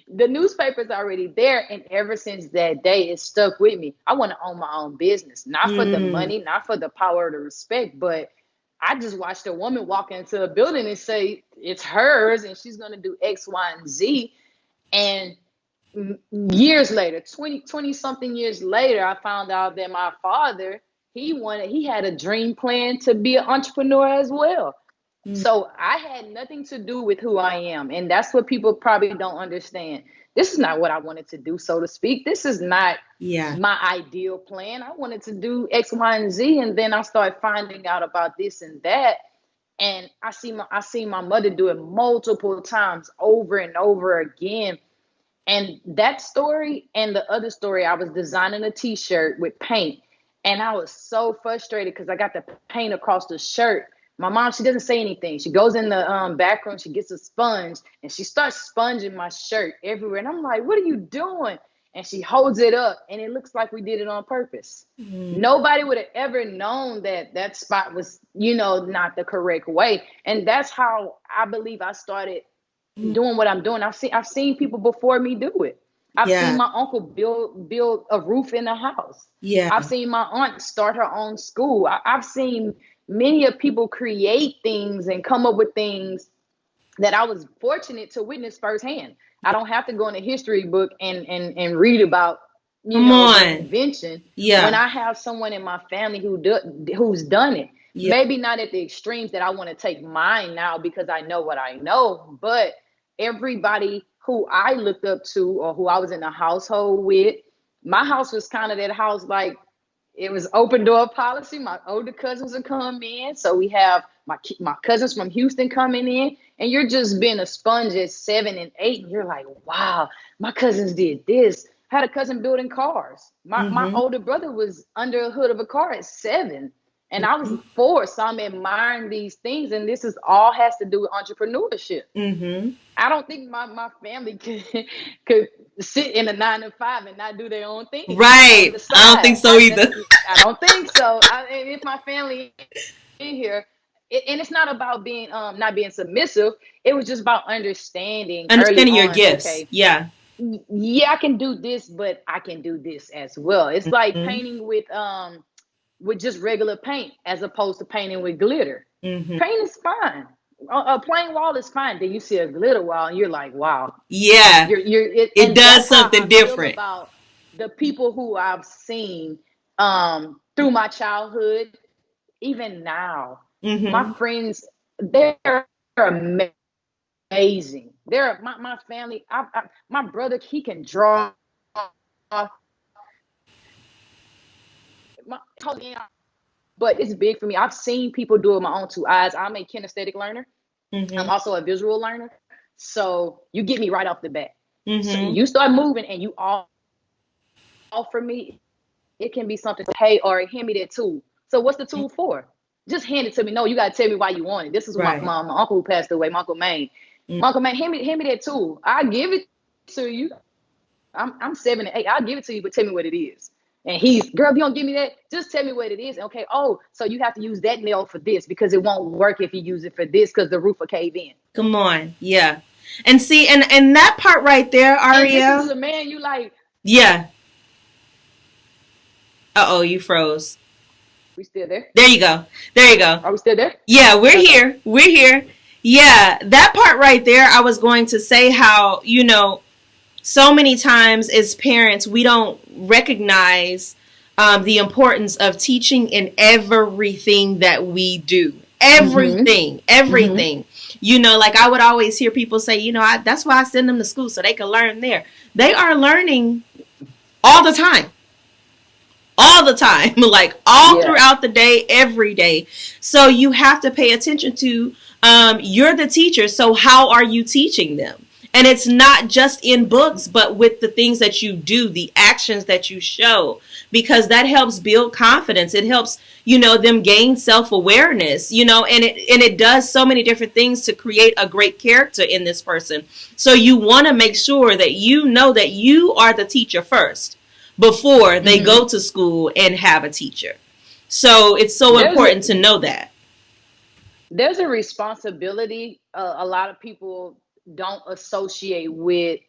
The newspaper's already there. And ever since that day, it stuck with me. I want to own my own business, not for the Mm. money, not for the power or the respect, but I just watched a woman walk into a building and say it's hers and she's going to do X, Y, and Z. And years later, 20 something years later, I found out that my father, he had a dream plan to be an entrepreneur as well. Mm. So I had nothing to do with who I am. And that's what people probably don't understand. This is not what I wanted to do, so to speak. This is not Yeah. my ideal plan. I wanted to do X, Y, and Z. And then I started finding out about this and that. And I see my mother do it multiple times over and over again. And that story and the other story, I was designing a t-shirt with paint. And I was so frustrated because I got the paint across the shirt. My mom, she doesn't say anything. She goes in the back room, she gets a sponge, and she starts sponging my shirt everywhere. And I'm like, what are you doing? And she holds it up, and it looks like we did it on purpose. Mm. Nobody would have ever known that that spot was, not the correct way. And that's how I believe I started Mm. doing what I'm doing. I've seen people before me do it. I've seen Yeah. my uncle build a roof in a house. Yeah. I've seen my aunt start her own school. I've seen many of people create things and come up with things that I was fortunate to witness firsthand. I don't have to go in a history book and read about, Come their on. invention. When Yeah. I have someone in my family who's done it, Yeah. maybe not at the extremes that I want to take mine now because I know what I know, but everybody who I looked up to or who I was in a household with, my house was kind of that house like it was open door policy. My older cousins would come in, so we have my cousins from Houston coming in, and you're just being a sponge at 7 and 8, and you're like, wow, my cousins did this. I had a cousin building cars. My Mm-hmm. older brother was under a hood of a car at 7, and I was 4, so I'm admiring these things, and this is all has to do with entrepreneurship. Mm-hmm. I don't think my family could sit in a 9 to 5 and not do their own thing on Right. the I don't think side. so either. I don't think so. And if my family in here, and it's not about being not being submissive. It was just about understanding early Understanding your on. gifts. Okay, Yeah. yeah, I can do this, but I can do this as well. It's like Mm-hmm. painting with just regular paint as opposed to painting with glitter. Mm-hmm. Paint is fine. A plain wall is fine. Then you see a glitter wall and you're like, wow. Yeah. It And does that's how something I feel different. about the people who I've seen through my childhood, even now. My Mm-hmm. friends, they're amazing. They're my family. My brother, he can draw. My, but it's big for me. I've seen people do it with my own two eyes. I'm a kinesthetic learner. I'm Mm-hmm. also a visual learner. So you get me right off the bat. So Mm-hmm. you start moving and you all offer me, it can be something, hey, or hand me that tool. So what's the tool for? Just hand it to me. No, you gotta tell me why you want it. This is Right. my uncle who passed away, my Uncle Maine. Mm. My Uncle Maine, hand me that tool. I give it to you. I'm 7 and 8. I'll give it to you, but tell me what it is. And he's, girl, if you don't give me that, just tell me what it is. Okay, oh, so you have to use that nail for this because it won't work if you use it for this because the roof will cave in. Come on. Yeah. And see, and that part right there, And this is Ariel. a man you like, Yeah. Uh-oh, you froze. we still there? There you go. There you go. Are we still there? Yeah, we're Okay. here. We're here. Yeah, that part right there, I was going to say how, so many times as parents, we don't recognize the importance of teaching in everything that we do. Mm-hmm. Everything, Mm-hmm. everything. Like I would always hear people say, that's why I send them to school so they can learn there. They are learning all the time, all the time, like all Yeah. throughout the day, every day. So you have to pay attention to, you're the teacher, so how are you teaching them? And it's not just in books, but with the things that you do, the actions that you show, because that helps build confidence. It helps, them gain self-awareness, and it does so many different things to create a great character in this person. So you want to make sure that you know that you are the teacher first before they Mm-hmm. go to school and have a teacher. So it's so There's a important to know that. there's a responsibility a lot of people don't associate with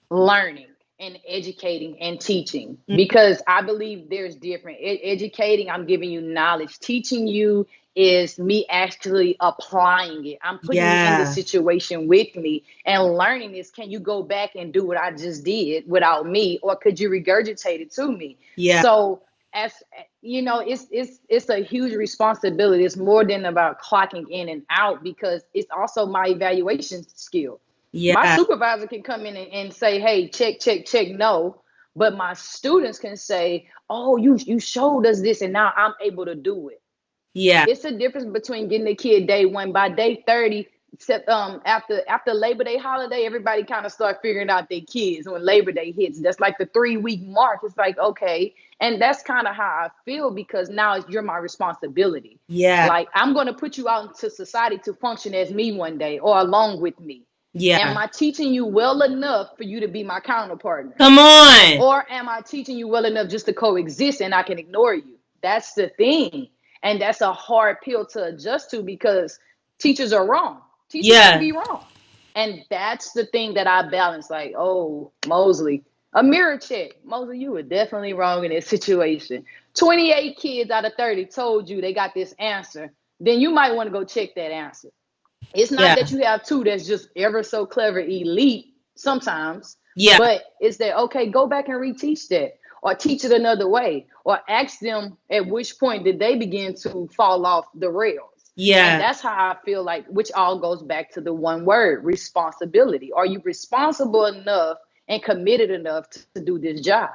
learning and educating and teaching, because I believe there's different. Educating, I'm giving you knowledge. Teaching you is me actually applying it. I'm putting you in the Yeah. situation with me, and learning is, can you go back and do what I just did without me, or could you regurgitate it to me? Yeah. So as it's a huge responsibility. It's more than about clocking in and out, because it's also my evaluation skill. My Yeah. supervisor can come in and say, hey, check, check, check, no. But my students can say, oh, you showed us this and now I'm able to do it. Yeah. It's a difference between getting a kid day one. By day 30, after Labor Day holiday, everybody kind of start figuring out their kids when Labor Day hits. That's like the 3 week mark. It's like, okay. And that's kind of how I feel, because now you're my responsibility. Yeah. Like, I'm going to put you out into society to function as me one day or along with me. Am Yeah. I teaching you well enough for you to be my counterpart? Come on. Or am I teaching you well enough just to coexist and I can ignore you? That's the thing. And that's a hard pill to adjust to, because teachers are wrong. Teachers can Yeah. be wrong. And that's the thing that I balance. Like, oh, Mosley, a mirror check. Mosley, you were definitely wrong in this situation. 28 kids out of 30 told you they got this answer. Then you might want to go check that answer. It's not Yeah. that you have two that's just ever so clever, elite sometimes, Yeah. but it's that, okay, go back and reteach that or teach it another way or ask them at which point did they begin to fall off the rails. And Yeah. that's how I feel like, which all goes back to the one word, responsibility. Are you responsible enough and committed enough to do this job?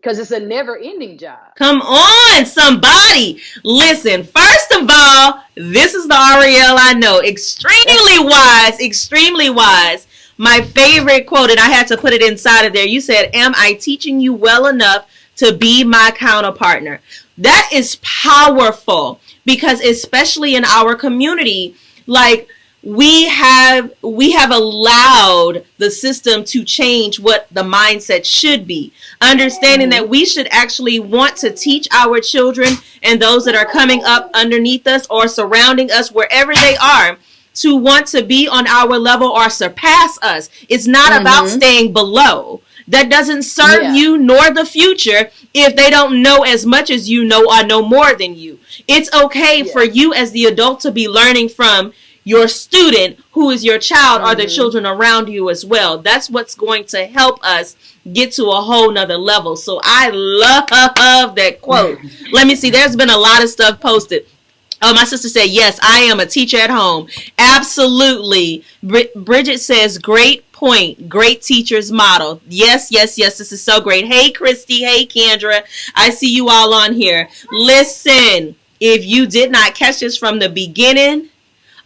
Because it's a never ending job. Come on, somebody. Listen, first of all, this is the Ariel I know. Extremely wise, extremely wise. My favorite quote, and I had to put it inside of there. You said, am I teaching you well enough to be my counterpartner? That is powerful because especially in our community, like we have allowed the system to change what the mindset should be, understanding that we should actually want to teach our children and those that are coming up underneath us or surrounding us wherever they are to want to be on our level or surpass us. It's not about staying below. That doesn't serve you nor the future if they don't know as much as you know or know more than you. It's okay for you as the adult to be learning from your student who is your child or the children around you as well. That's what's going to help us get to a whole nother level. So I love that quote. Let me see. There's been a lot of stuff posted. Oh, my sister said, yes, I am a teacher at home. Absolutely. Bridget says, great point. Great teacher's model. Yes, yes, yes. This is so great. Hey, Christy. Hey, Kendra. I see you all on here. Listen, if you did not catch this from the beginning,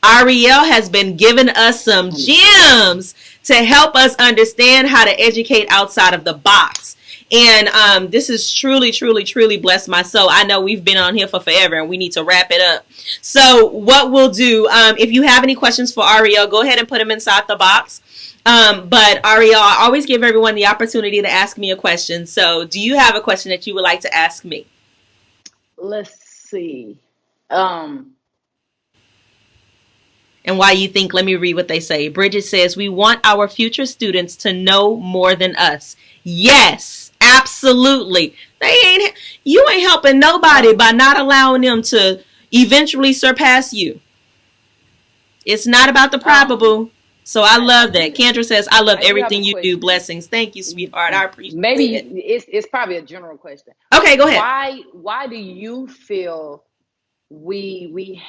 Ariel has been giving us some gems to help us understand how to educate outside of the box. And this is truly, truly, truly blessed my soul. I know we've been on here for forever and we need to wrap it up. So what we'll do, if you have any questions for Ariel, go ahead and put them inside the box. But Ariel, I always give everyone the opportunity to ask me a question. So do you have a question that you would like to ask me? Let's see. And why you think, let me read what they say. Bridget says, we want our future students to know more than us. Yes, absolutely. You ain't helping nobody by not allowing them to eventually surpass you. It's not about the probable. So I love that. Kendra says, I love everything you do. Blessings. Thank you, sweetheart. I appreciate it. Maybe it's probably a general question. Okay, go ahead. Why do you feel we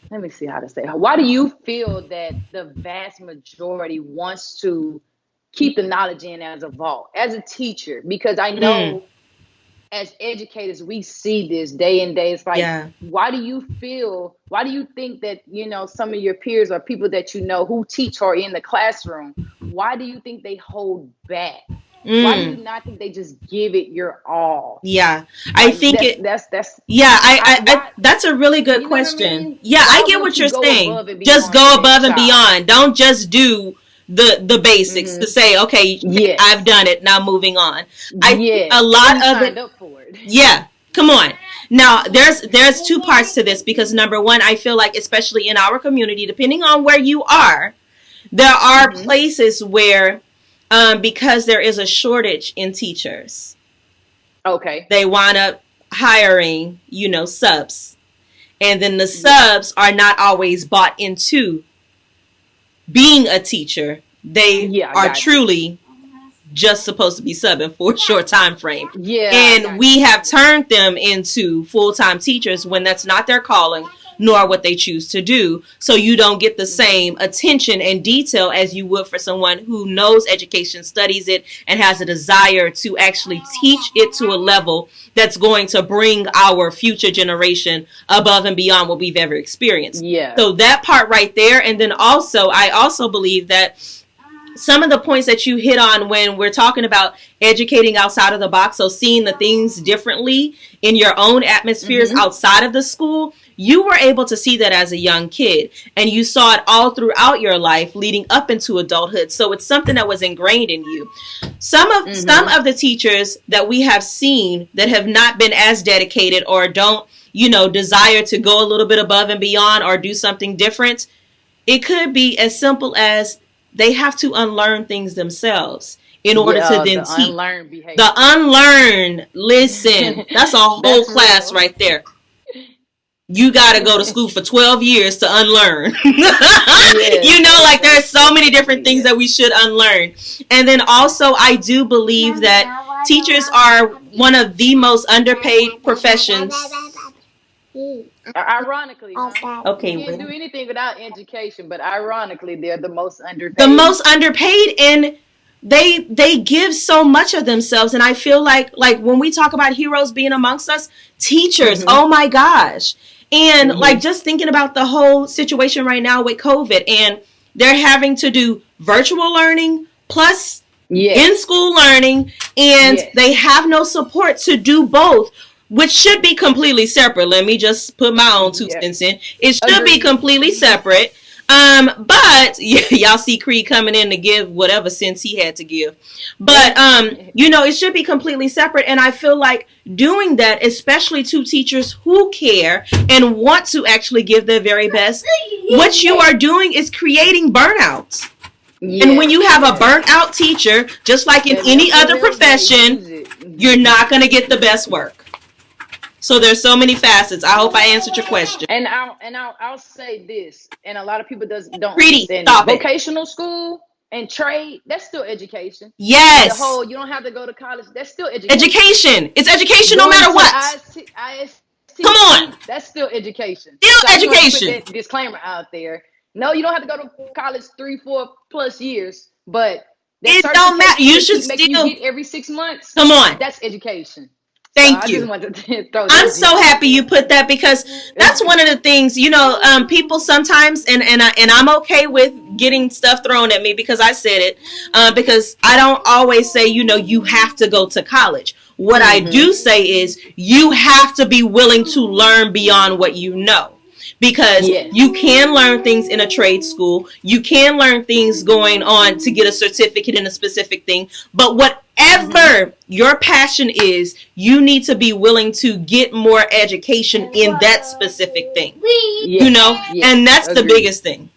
let me see how to say it. Why do you feel that the vast majority wants to keep the knowledge in as a vault, as a teacher? Because I know as educators, we see this day and day. It's like, why do you think that, some of your peers or people that you know who teach or in the classroom, why do you think they hold back? Why do you not think they just give it your all? Yeah, I think that's a really good question. I mean? Yeah, I get what you're saying. Just go above and beyond. Don't just do the basics to say, okay, I've done it. Now moving on. A lot of it. Up for it. Yeah, come on. Now there's two parts to this because number one, I feel like especially in our community, depending on where you are, there are places where. Because there is a shortage in teachers. Okay. They wind up hiring, subs. And then the subs are not always bought into being a teacher. They are truly just supposed to be subbing for a short time frame. Yeah. And we have turned them into full-time teachers when that's not their calling, nor what they choose to do. So you don't get the same attention and detail as you would for someone who knows education, studies it, and has a desire to actually teach it to a level that's going to bring our future generation above and beyond what we've ever experienced. Yeah. So that part right there. And then also, I also believe that some of the points that you hit on when we're talking about educating outside of the box, so seeing the things differently in your own atmospheres outside of the school, you were able to see that as a young kid, and you saw it all throughout your life leading up into adulthood. So it's something that was ingrained in you. Some of the teachers that we have seen that have not been as dedicated or don't, desire to go a little bit above and beyond or do something different, It could be as simple as they have to unlearn things themselves in order to Yeah, then the teach. unlearned The behaviors. unlearn, listen, that's a whole That's class real. right there. You got to go to school for 12 years to unlearn. Yes, Like there's so that's many different definitely things it. that we should unlearn. And then also, I do believe that teachers are one of the most underpaid professions. Ironically, huh? We Okay, can't do well, anything without education, but ironically, they're the most the underpaid. most underpaid, and they give so much of themselves. And I feel like when we talk about heroes being amongst us, teachers, Mm-hmm. oh my gosh. And like Mm-hmm. just thinking about the whole situation right now with COVID, and they're having to do virtual learning plus in Yes. school learning, and they Yes. have no support to do both, which should be completely separate. Let me just put my own two Yeah. cents in. It should be Agreed. completely separate. But y'all see Creed coming in to give whatever sense he had to give. But it should be completely separate. And I feel like doing that, especially to teachers who care and want to actually give their very best, what you are doing is creating burnouts. And when you Yes. have a Yes. burnt out teacher, just like in That any mental other health, they profession, use it. you're not going to get the best work. So there's so many facets. I hope I answered your question. And I'll say this, and a lot of people don't Pretty, understand this. stop it. Vocational school and trade, that's still education. The Yes. whole you don't have to go to college, that's still education. Education. It's education no Going matter to the what. Come on. ISTP, that's still education. Still So I just want to put education. that disclaimer out there. No, you don't have to go to college 3, 4+ years, but that It don't matter. certification You they should keep making you still. get every 6 months, Come on. that's education. So Thank I just you. wanted to throw I'm that so gem out happy you there. put that, because that's one of the things, people sometimes, and I'm okay with getting stuff thrown at me because I said it, because I don't always say, you have to go to college. What I Mm-hmm. do say is you have to be willing to learn beyond what you know. Because Yes. you can learn things in a trade school, you can learn things going on to get a certificate in a specific thing, but Mm-hmm. whatever your passion is, you need to be willing to get more education in that specific thing. Yes. And Yes. that's the Agreed. biggest thing.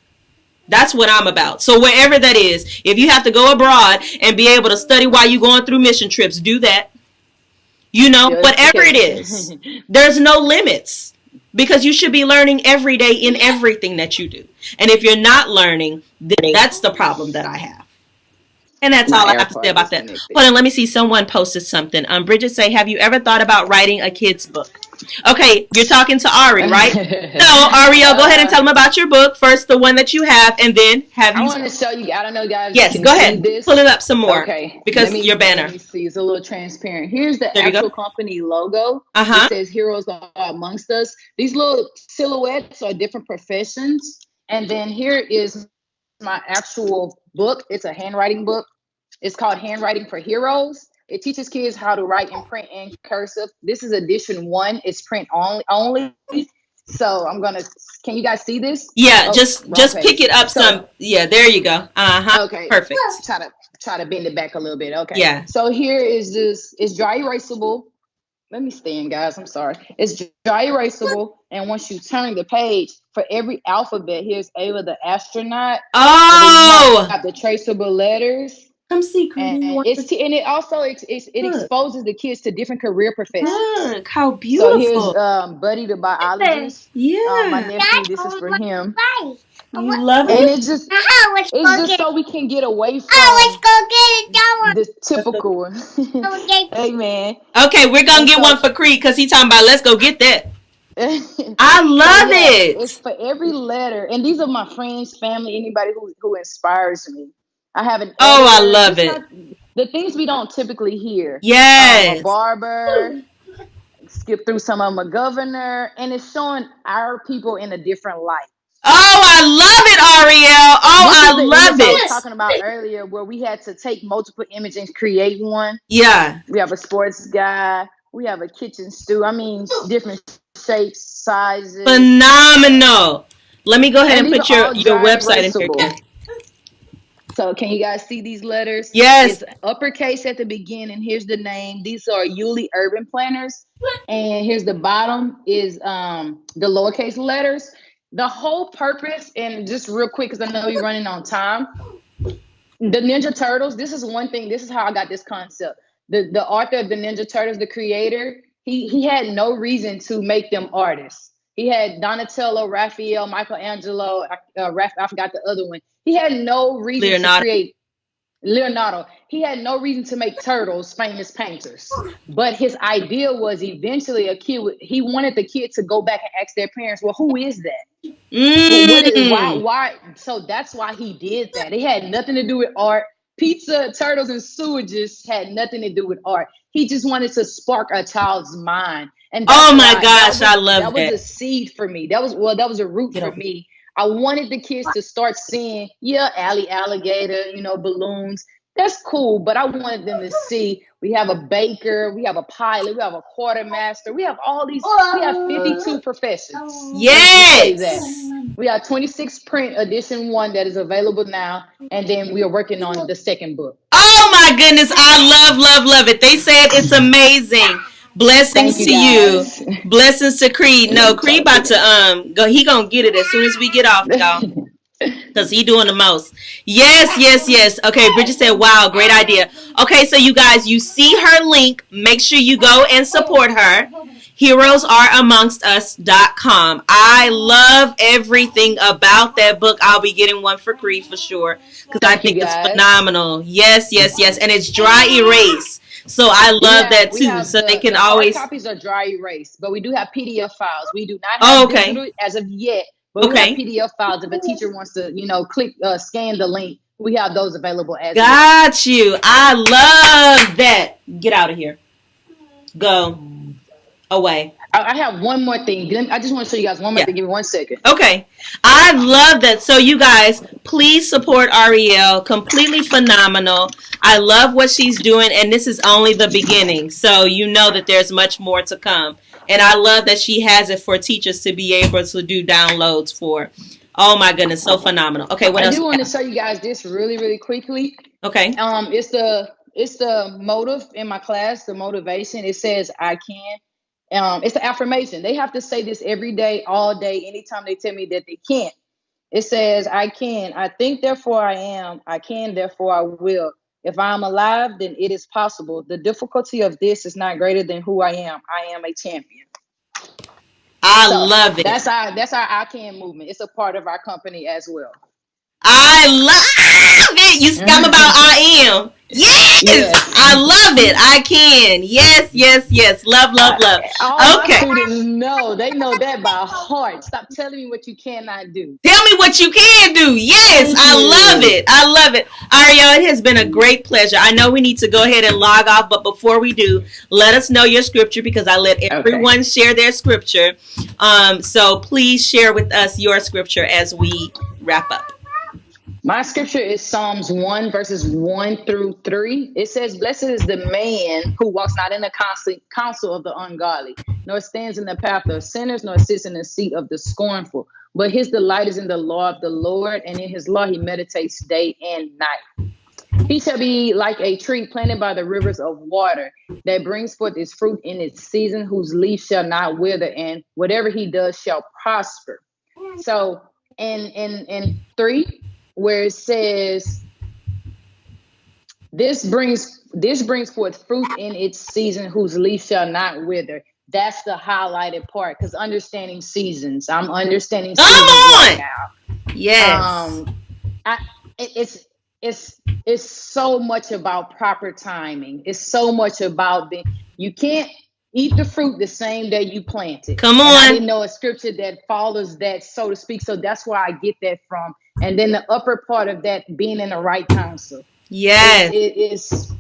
That's what I'm about. So wherever that is, if you have to go abroad and be able to study while you're going through mission trips, do that. Still Whatever it is, education. there's no limits, because you should be learning every day in everything that you do. And if you're not learning, then that's the problem that I have. And that's My all I have to say AirPod about that. disconnected. Hold on, let me see. Someone posted something. Bridget say, have you ever thought about writing a kid's book? Okay, you're talking to Ari, right? So, Ariel, go ahead and tell them about your book. First, the one that you have, and then have I you. want to show you. I don't know, guys. You Yes, can go see ahead. Pull it this. up some more, Okay, let because me your let banner. me see. It's a little transparent. Here's the There you go. actual company logo. Uh It huh. says "Heroes are amongst us." These little silhouettes are different professions, and then here is my actual book. It's a handwriting book. It's called Handwriting for Heroes. It teaches kids how to write in print and cursive. This is edition one. It's print only. So I'm gonna. Can you guys see this? Yeah, Oh, wrong just pick page. it up So some. Yeah, there you go. Uh huh. okay, Perfect. try to bend it back a little bit. Okay. Yeah. So here is this. It's dry erasable. Let me stand, guys. I'm sorry. It's dry erasable, and once you turn the page, for every alphabet, here's Ava the astronaut, and then you Oh, have the traceable letters. come see, Creed. And Do you want it's this? and it also it Look, exposes the kids to different career professions. look, how So here's beautiful. Buddy the biologist. My Yeah, nephew. This is for him, you love and it. it's just so we can get away from the typical one. Hey man. Okay, we're gonna And get so one for Creed because he talking about let's go get that. I so love yeah, it's it. for every letter, and these are my friends, family, anybody who inspires me. I have an Oh, I editor, love just it. not the things we don't typically hear. A Yes. barber, skip through some of them, a governor, and it's showing our people in a different light. Oh, I love it, Ariel. Oh, This I is the love image I was it. talking about earlier, where we had to take multiple images and create one. Yeah. We have a sports guy. We have a kitchen stew. I mean, different shapes, sizes, Phenomenal. Let me go ahead and and these put are your all dry website in here erasable. too. So can you guys see these letters? Yes. It's uppercase at the beginning. Here's the name. These are Yulee Urban Planners. And here's the bottom is the lowercase letters. The whole purpose, and just real quick, because I know you're running on time, the Ninja Turtles, this is one thing, this is how I got this concept. The author of the Ninja Turtles, the creator, he had no reason to make them artists. He had Donatello, Raphael, Michelangelo, I forgot the other one. He had no reason to Leonardo. create Leonardo. He had no reason to make turtles famous painters. But his idea was eventually he wanted the kid to go back and ask their parents, well, who is that? Well, what is Mm. why? So that's why he did that. It had nothing to do with art. Pizza, turtles, and sewages had nothing to do with art. He just wanted to spark a child's mind, and that's Oh my why gosh, I love that was that. a seed for me. That was a root Get for over. me. I wanted the kids to start seeing, yeah, alley alligator, balloons. That's cool, but I wanted them to see we have a baker, we have a pilot, we have a quartermaster, we have all these, we have 52 professions. Let's just say that. Yes. We have 26 print edition one that is available now, and then we are working on the second book. Oh my goodness, I love it. They said it's amazing. Thank Blessings you to you. guys. Blessings to Creed. No, Creed about to go. He gonna get it as soon as we get off, y'all. Because he doing the most. Yes. Okay, Bridget said, wow, great idea. Okay, so you guys, you see her link. Make sure you go and support her. HeroesAreAmongstUs.com. I love everything about that book. I'll be getting one for Creed for sure. Because I Thank you think it's guys. phenomenal. Yes. And it's dry erase. So I love that We too. have So they can the hard always. copies are dry erase, but we do have PDF files. We do not Oh, have okay. digital as of yet, but we have Okay. PDF files. If a teacher wants to, click scan the link, we have those available as well. Got you. I love that. Get out of here. Go away. I have one more thing. I just want to show you guys one more Yeah. thing. Give me 1 second. Okay. I love that. So you guys, please support Ariel. Completely phenomenal. I love what she's doing, and this is only the beginning. So you know that there's much more to come. And I love that she has it for teachers to be able to do downloads for. Oh my goodness, so phenomenal. Okay, what I else do you want to have? show you guys this really, really quickly. Okay. It's the motive in my class, the motivation. It says I can. It's the affirmation. They have to say this every day, all day, anytime they tell me that they can't. It says, I can. I think, therefore I am. I can, therefore I will. If I am alive, then it is possible. The difficulty of this is not greater than who I am. I am a champion. I So love it. that's our I can movement. It's a part of our company as well. I love it. You scum about I am. Yes, Yes. I love it. I can. Yes. Love. All my Okay. students know. They know that by heart. Stop telling me what you cannot do. Tell me what you can do. Yes, Thank I love you. it. I love it. Ariel, it has been a great pleasure. I know we need to go ahead and log off, but before we do, let us know your scripture because I let Okay. everyone share their scripture. So please share with us your scripture as we wrap up. My scripture is Psalms 1, verses 1 through 3. It says, blessed is the man who walks not in the counsel of the ungodly, nor stands in the path of sinners, nor sits in the seat of the scornful. But his delight is in the law of the Lord, and in his law he meditates day and night. He shall be like a tree planted by the rivers of water that brings forth its fruit in its season, whose leaf shall not wither, and whatever he does shall prosper. So in 3, where it says, this brings forth fruit in its season, whose leaf shall not wither. That's the highlighted part, because understanding seasons. I'm understanding Come seasons right on. now. Yes. Um, I, it's so much about proper timing. It's so much about you can't eat the fruit the same day you plant it. Come And I on. didn't know a scripture that follows that, so to speak. So that's where I get that from. And then the upper part of that, being in the right counsel, Yes. it is.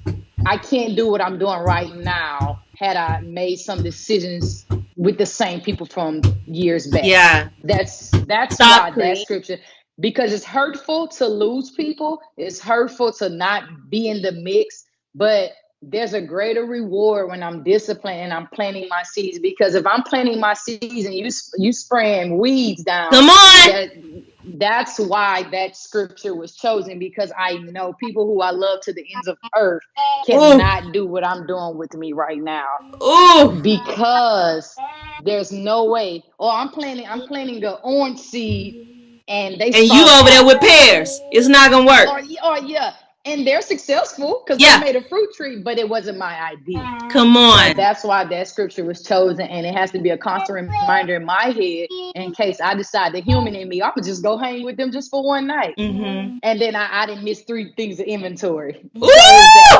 I can't do what I'm doing right now had I made some decisions with the same people from years back. Yeah. That's Stop, why that Creed. scripture, because it's hurtful to lose people. It's hurtful to not be in the mix. But there's a greater reward when I'm disciplined and I'm planting my seeds. Because if I'm planting my seeds and you spraying weeds down, Come on. that's why that scripture was chosen. Because I know people who I love to the ends of earth Ooh. cannot do what I'm doing with me right now, Ooh. because there's no way. Oh, I'm planting the orange seed and they And you sprout over there with apples. pears. It's not gonna work. Or yeah, and they're successful because they Yeah. made a fruit tree, but it wasn't my idea. Come So on. that's why that scripture was chosen, and it has to be a constant reminder in my head in case I decide the human in me, I would just go hang with them just for one night, and then I didn't miss 3 things of inventory. Ooh, So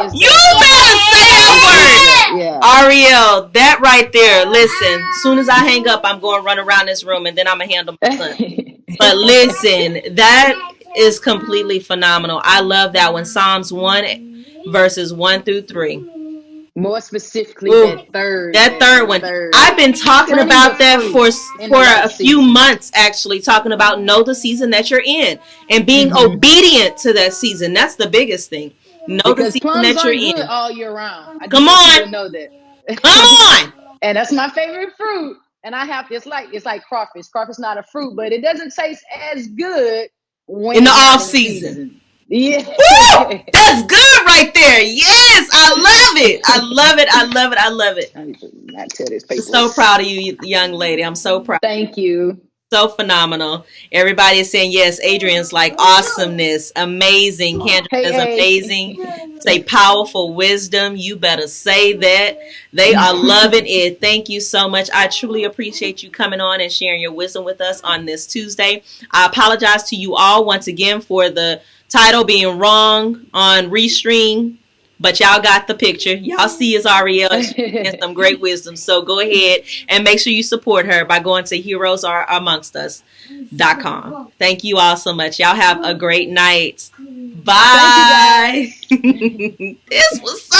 it's that you better say that word. yeah. Ariel, that right there. Listen, as soon as I hang up, I'm going to run around this room and then I'm going to handle my son. But listen, that is completely phenomenal. I love that one. Psalms 1 verses 1 through 3. More specifically, Ooh, that third, that third one. I've been talking planting the about that fruit for in the right a few season. months, actually, talking about know the season that you're in and being obedient to that season. That's the biggest thing. Know the Because season plums that you're aren't good in. all year round. I just Come want people to on. know that. Come on. And that's my favorite fruit. And it's like crawfish. Crawfish is not a fruit, but it doesn't taste as good when In the it's not off in season. season. Yeah. Woo! That's good right there. Yes, I love it. I love it. I love it. I love it. I need to not tear this paper So up. proud of you, young lady. I'm so proud. Thank you. So phenomenal. Everybody is saying yes. Adrian's like awesomeness, amazing. Kendra says amazing. Hey. Say powerful wisdom. You better say that. They are loving it. Thank you so much. I truly appreciate you coming on and sharing your wisdom with us on this Tuesday. I apologize to you all once again for the title being wrong on Restream. But y'all got the picture. Y'all see it's Ariel and some great wisdom. So go ahead and make sure you support her by going to heroesareamongst.us.com. Thank you all so much. Y'all have a great night. Bye. Thank you, guys. This was so